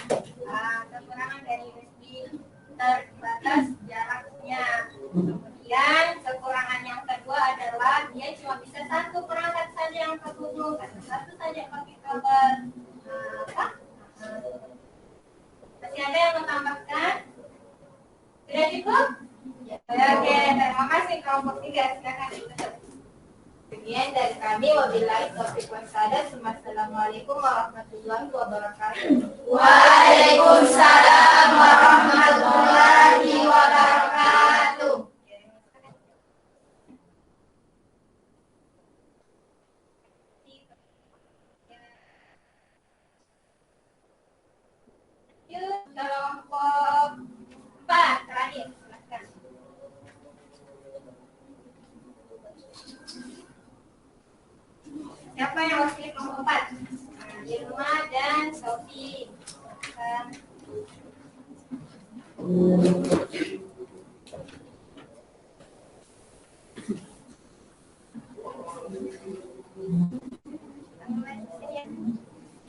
Kekurangan dari USB terbatas jaraknya. Kemudian kekurangan yang kedua adalah dia cuma bisa satu perangkat saja yang terhubung, satu saja pakai kabel. Masih ada yang mau tambahkan? Sudah cukup? Ya. Oke, terima kasih kelompok 3. Silakan ditutup. Demikian dari kami, wabillahi taufiq wassalaam. Wassalamualaikum warahmatullahi wabarakatuh. Waalaikumsalam warahmatullahi wabarakatuh. Yuk, kelompok 4 terakhir. Silakan. Siapa yang wakili kelompok 4? Irma dan Sofi.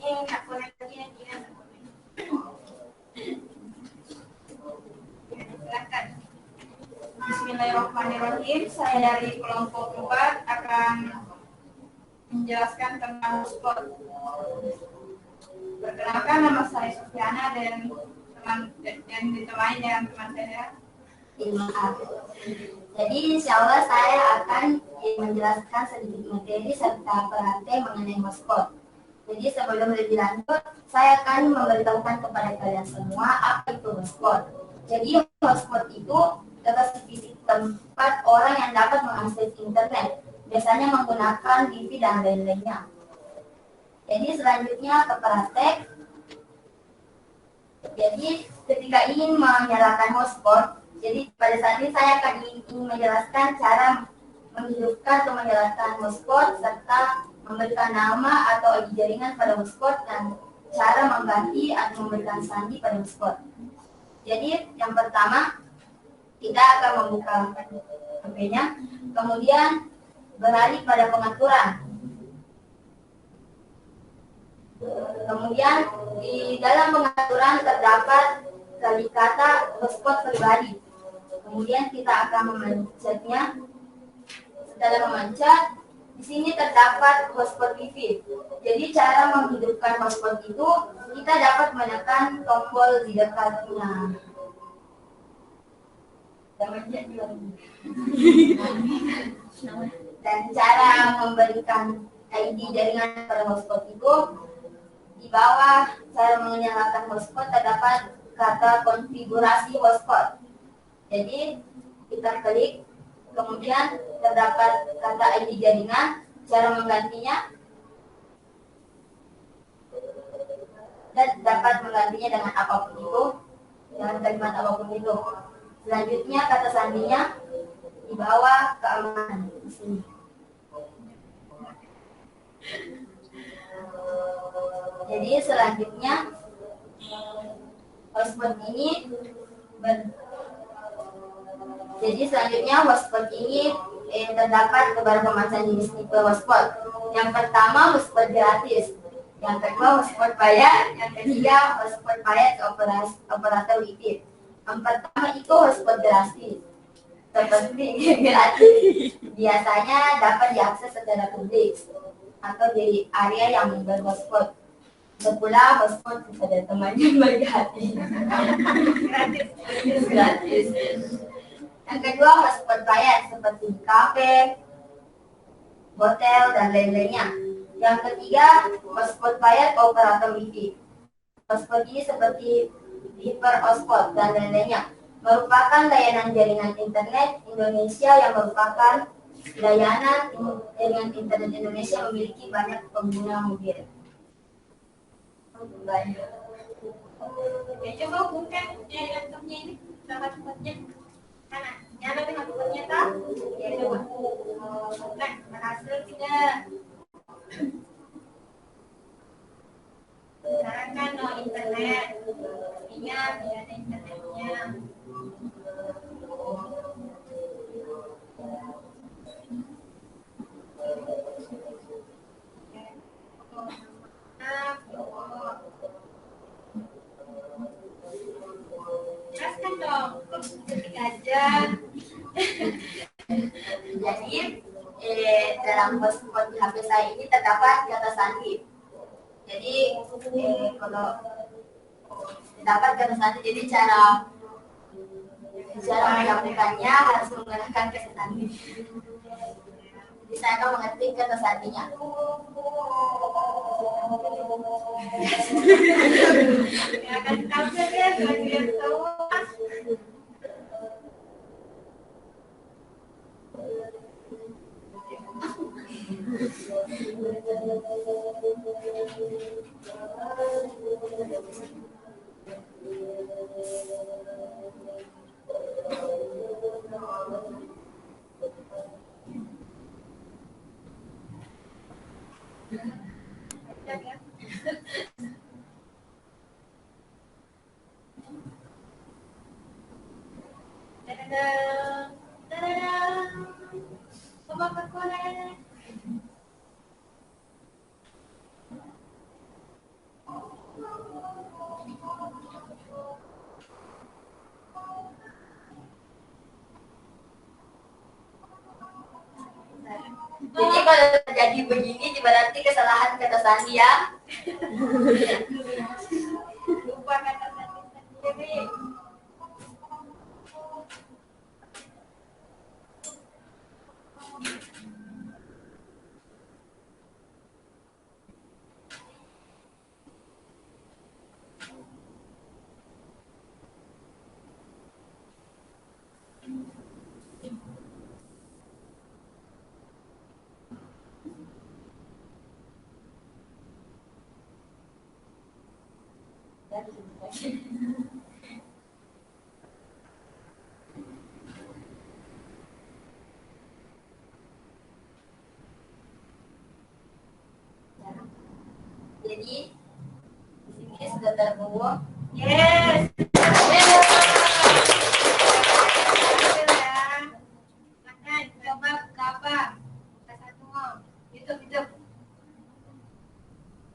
Ini nggak boleh lagi ya. Silakan. Bismillahirrahmanirrahim. Saya dari kelompok 4 akan menjelaskan tentang hotspot. Perkenalkan, nama saya Sofiana dan ditemani dengan teman saya. Maaf. Jadi insya Allah saya akan menjelaskan sedikit materi serta perantai mengenai hotspot. Jadi sebelum lebih lanjut, saya akan memberitahukan kepada kalian semua apa itu hotspot. Jadi hotspot itu adalah fisik tempat orang yang dapat mengakses internet, biasanya menggunakan TV dan lain-lainnya. Jadi selanjutnya ke praktek. Jadi ketika ingin menyalakan hotspot, jadi pada saat ini saya akan ingin menjelaskan cara menghidupkan atau menyalakan hotspot serta memberikan nama atau ID jaringan pada hotspot dan cara mengganti atau memberikan sandi pada hotspot. Jadi yang pertama kita akan membuka HP-nya, kemudian beralih pada pengaturan. Kemudian di dalam pengaturan terdapat kata hotspot pribadi. Kemudian kita akan memencetnya. Setelah memencet, di sini terdapat hotspot wifi. Jadi cara menghidupkan hotspot itu kita dapat menekan tombol di dekatnya. Dan cara memberikan ID jaringan pada hotspot itu di bawah cara menyalakan hotspot terdapat kata konfigurasi hotspot. Jadi kita klik, kemudian terdapat kata ID jaringan, cara menggantinya, dan dapat menggantinya dengan apapun itu, dengan kalimat apapun itu. Selanjutnya kata sandinya di bawah keamanan di sini. Jadi selanjutnya hotspot ini terdapat beberapa macam jenis tipe hotspot. Yang pertama hotspot gratis, yang kedua hotspot bayar, yang ketiga hotspot bayar ke operator wifi. Yang pertama itu hotspot gratis. Seperti gratis biasanya dapat diakses secara publik atau di area yang berhotspot. Sepula hotspot kepada temannya bergratis. Gratis. Yang kedua hotspot bayar seperti kafe, hotel dan lain-lainnya. Yang ketiga hotspot bayar operator WiFi. Hotspot ini seperti hyper hotspot dan lain-lainnya merupakan layanan jaringan internet Indonesia yang merupakan layanan jaringan internet Indonesia memiliki banyak pengguna mobil. Banyak. Oke, coba bukan laptopnya ini, sama hotspotnya. Mana? Nyala dengan hotspotnya tak? Ya, coba. Bukan, berhasil tidak? Sekarang kan no internet. Ingat, tidak ada internetnya. Jelaskan dong, ketik aja. Jadi dalam hotspot di HP saya ini terdapat kata sandi. Jadi kalau terdapat kata sandi, jadi cara melakukannya harus menggunakan kata sandi. Jadi saya akan mengetik kata sandinya. Ya akan tahu saja, bagi tahu. Jadi kalau terjadi begini berarti kesalahan kata sandi ya. Lupa kata sendiri. Jadi di sini sudah terhubung. Yes. Makan, coba apa? Satu mau. YouTube.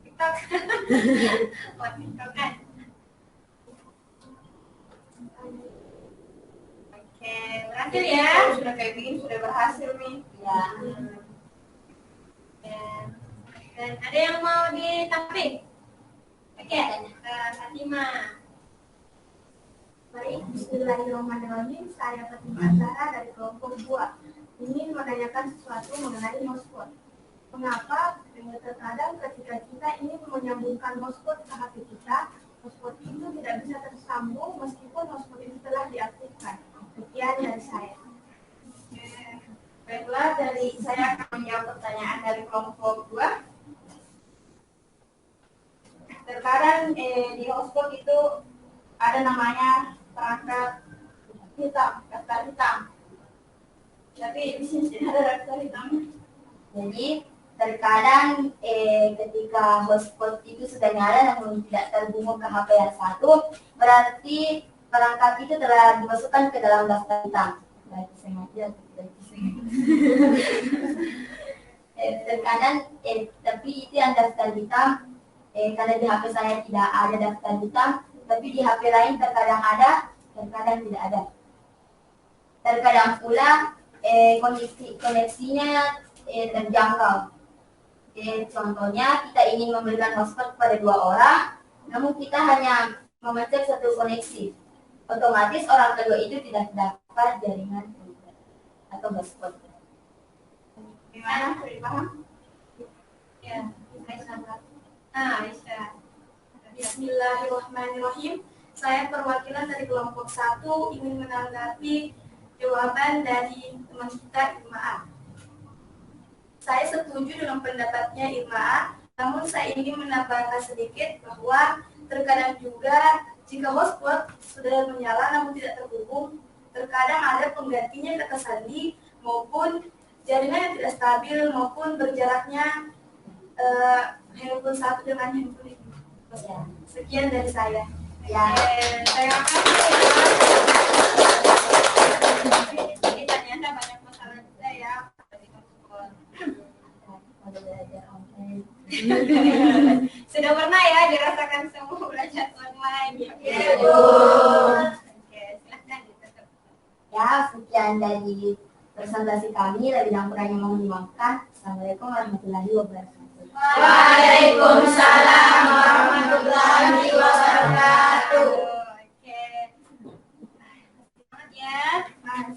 TikTok. Buat TikTok kan. Oke, berhasil ya. Sudah kayak begini sudah berhasil nih. Ya. Dan ada yang mau ditampik? Oke, Fatimah. Baik, bismillahirrahmanirrahim. Saya Fatimah Zahra dari kelompok 2. Ingin menanyakan sesuatu mengenai hotspot. Mengapa terkadang ketika kita ingin menyambungkan hotspot ke HP kita, hotspot itu tidak bisa tersambung meskipun hotspot itu telah diaktifkan? Sekian dari saya. Baiklah, dari saya akan menjawab pertanyaan dari kelompok 2. Terkadang di hotspot itu ada namanya perangkat hitam, daftar hitam. Tapi di sini tidak ada daftar hitam. Jadi terkadang ketika hotspot itu sudah nyala namun tidak terhubung ke HP yang satu, berarti perangkat itu telah dimasukkan ke dalam daftar hitam. Berarti sengaja. Terkadang tapi itu yang daftar hitam. Karena di HP saya tidak ada daftar hitam, tapi di HP lain terkadang ada. terkadang tidak ada. Terkadang pula koneksinya terjangkau. Contohnya kita ingin memberikan hotspot kepada 2 orang, namun kita hanya memencet satu koneksi. Otomatis orang kedua itu tidak dapat jaringan atau hotspot. Gimana? Sudah paham? Ya, Aisyah. Bismillahirrahmanirrahim. Saya perwakilan dari kelompok 1 ingin menanggapi jawaban dari teman kita Irma. Saya setuju dengan pendapatnya Irma, namun saya ingin menambahkan sedikit bahwa terkadang juga jika hotspot sudah menyala namun tidak terhubung, terkadang ada penggantinya kata sandi maupun jaringan yang tidak stabil maupun berjaraknya handphone 1 dengan handphone itu. Sekian dari saya. Ya. Terima kasih. Jadi ternyata banyak masalah juga ya. Sudah pernah ya dirasakan semua belajar online. Ya, Oke, silahkan ditutup. Ya, sekian dari presentasi kami. Lebih dan kurangnya mohon dimaafkan. Assalamualaikum warahmatullahi wabarakatuh. Waalaikumsalam warahmatullahi wabarakatuh. Oke. Semangat ya, Mas.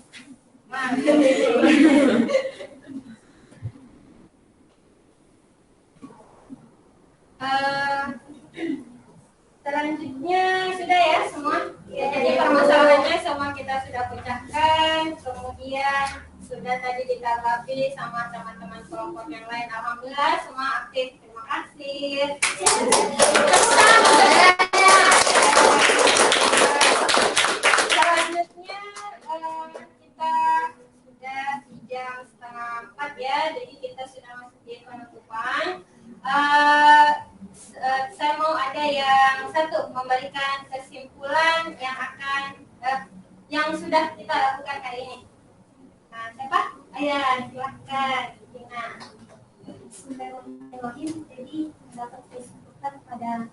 Selanjutnya sudah ya semua. Ya, jadi permasalahannya semua kita sudah pecahkan, kemudian sudah tadi ditanggapi sama teman-teman kelompok yang lain. Alhamdulillah semua aktif. Terima kasih. Selanjutnya kita sudah di jam 3:30 ya, jadi kita sudah masuk di penutupan. Saya mau ada yang satu memberikan kesimpulan yang akan yang sudah kita lakukan kali ini. Nah, siapa? Ayah, silahkan. Gina. Bismillahirrahmanirrahim. Jadi dapat disebutkan pada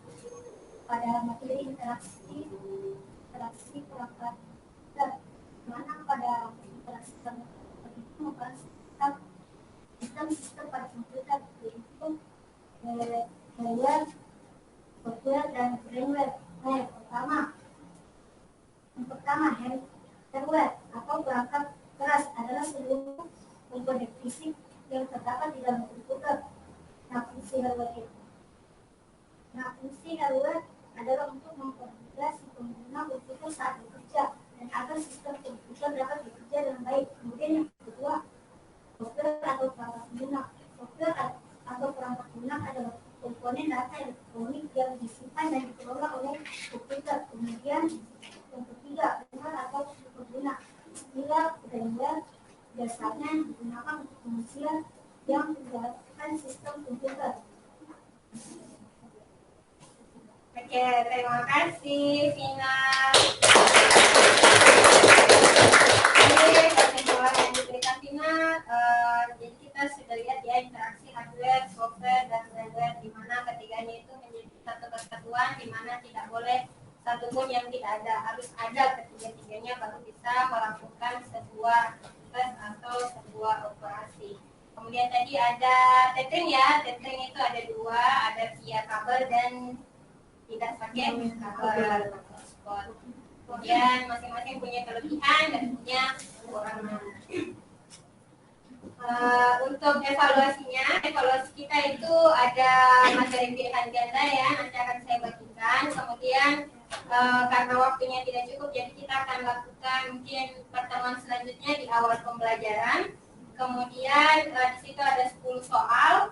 materi interaksi perangkat dan mana pada interaksi perangkat itu merupakan sistem pada komputer, yaitu hardware, software dan firmware. Nah, yang pertama hardware atau perangkat keras adalah seluruh komponen fisik yang terdapat di dalam komputer. Fungsi hardware adalah untuk mempermudah si pengguna komputer saat bekerja dan agar sistem komputer dapat bekerja dengan baik. Kemudian yang kedua, software atau perangkat lunak. Software atau perangkat lunak adalah komponen data elektronik yang disimpan dan dikelola oleh komputer. Kemudian yang ketiga, firmware atau pengguna. Istilah firmware biasanya digunakan untuk fungsian yang menggerakkan sistem komputer. Oke, terima kasih Vina. Jadi kesimpulan yang diberikan Vina, jadi kita sudah lihat ya interaksi hardware, software, dan firmware di mana ketiganya itu menjadi satu kesatuan di mana tidak boleh satupun yang tidak ada, harus ada ketiga-tiganya baru bisa melakukan sebuah proses atau sebuah operasi. Kemudian tadi ada tethering ya, tethering itu ada dua, ada via kabel dan tidak pakai kabel. Kemudian masing-masing punya kelebihan dan punya kekurangan. Untuk evaluasi kita itu ada materi pilihan ganda ya, nanti akan saya bagikan. Kemudian karena waktunya tidak cukup, jadi kita akan lakukan mungkin pertemuan selanjutnya di awal pembelajaran. Kemudian di situ ada 10 soal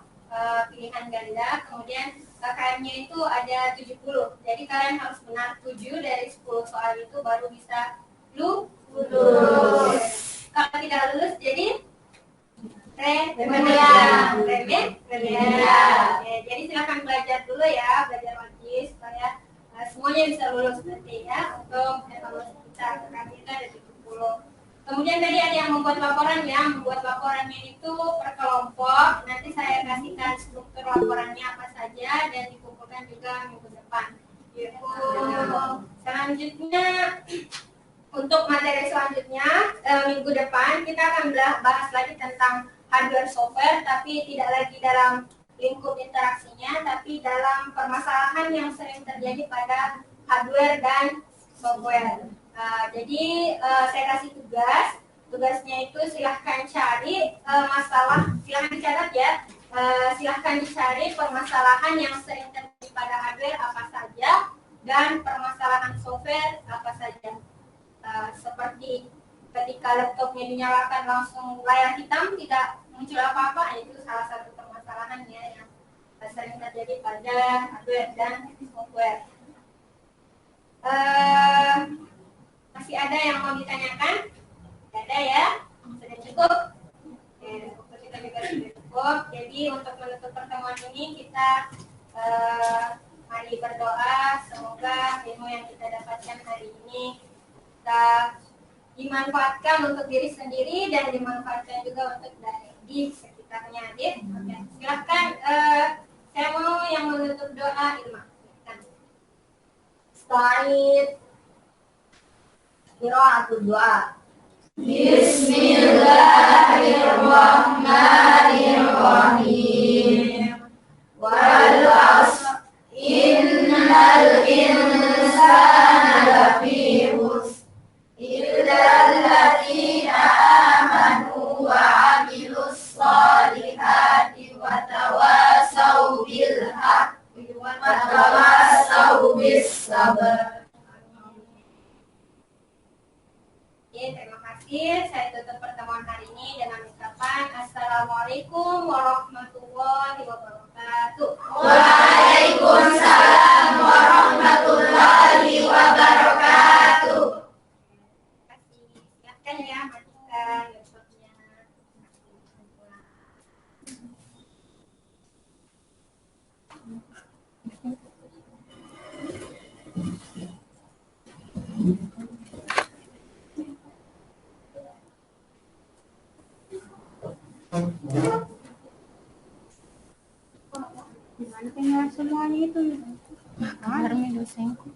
pilihan ganda, kemudian KKM-nya itu ada 70. Jadi kalian harus benar 7 dari 10 soal itu baru bisa lulus. Kalau tidak lulus jadi remedial. Jadi silakan belajar dulu ya, belajar lagi supaya semuanya bisa lulus nanti ya untuk evaluasi kita. KKM kita ada 70. Kemudian tadi ada yang membuat laporan ya, membuat laporannya itu per kelompok. Nanti saya kasihkan struktur laporannya apa saja dan dikumpulkan juga minggu depan. Selanjutnya untuk materi selanjutnya, minggu depan kita akan bahas lagi tentang hardware software, tapi tidak lagi dalam lingkup interaksinya, tapi dalam permasalahan yang sering terjadi pada hardware dan software. Jadi saya kasih tugasnya itu silahkan cari masalah, silahkan dicatat ya, silahkan dicari permasalahan yang sering terjadi pada hardware apa saja dan permasalahan software apa saja. Seperti ketika laptopnya dinyalakan langsung layar hitam tidak muncul apa-apa, itu salah satu permasalahannya yang sering terjadi pada hardware dan software. Masih ada yang mau ditanyakan? Tidak ada ya? Sudah cukup? Oke, waktu kita juga sudah cukup. Jadi untuk menutup pertemuan ini kita mari berdoa semoga ilmu yang kita dapatkan hari ini kita dimanfaatkan untuk diri sendiri dan dimanfaatkan juga untuk di sekitarnya. Oke, silahkan saya mau yang menutup doa Ilma. Start qiraatul doa. Bismillahirrahmanirrahim. Wal 'ashr innal insana lafi khusr illa alladziina aamanu wa 'amilus shalihati wa tawassaw bil haqqi wa tawassaw bis sabr. Terima kasih. Saya tutup pertemuan hari ini dengan ucapan Assalamualaikum warahmatullahi wabarakatuh. Waalaikumsalam warahmatullahi wabarakatuh. Terima kasih. Silakan ya, matikan laptopnya. Gimana tinggal semuanya itu? Harus dosenku.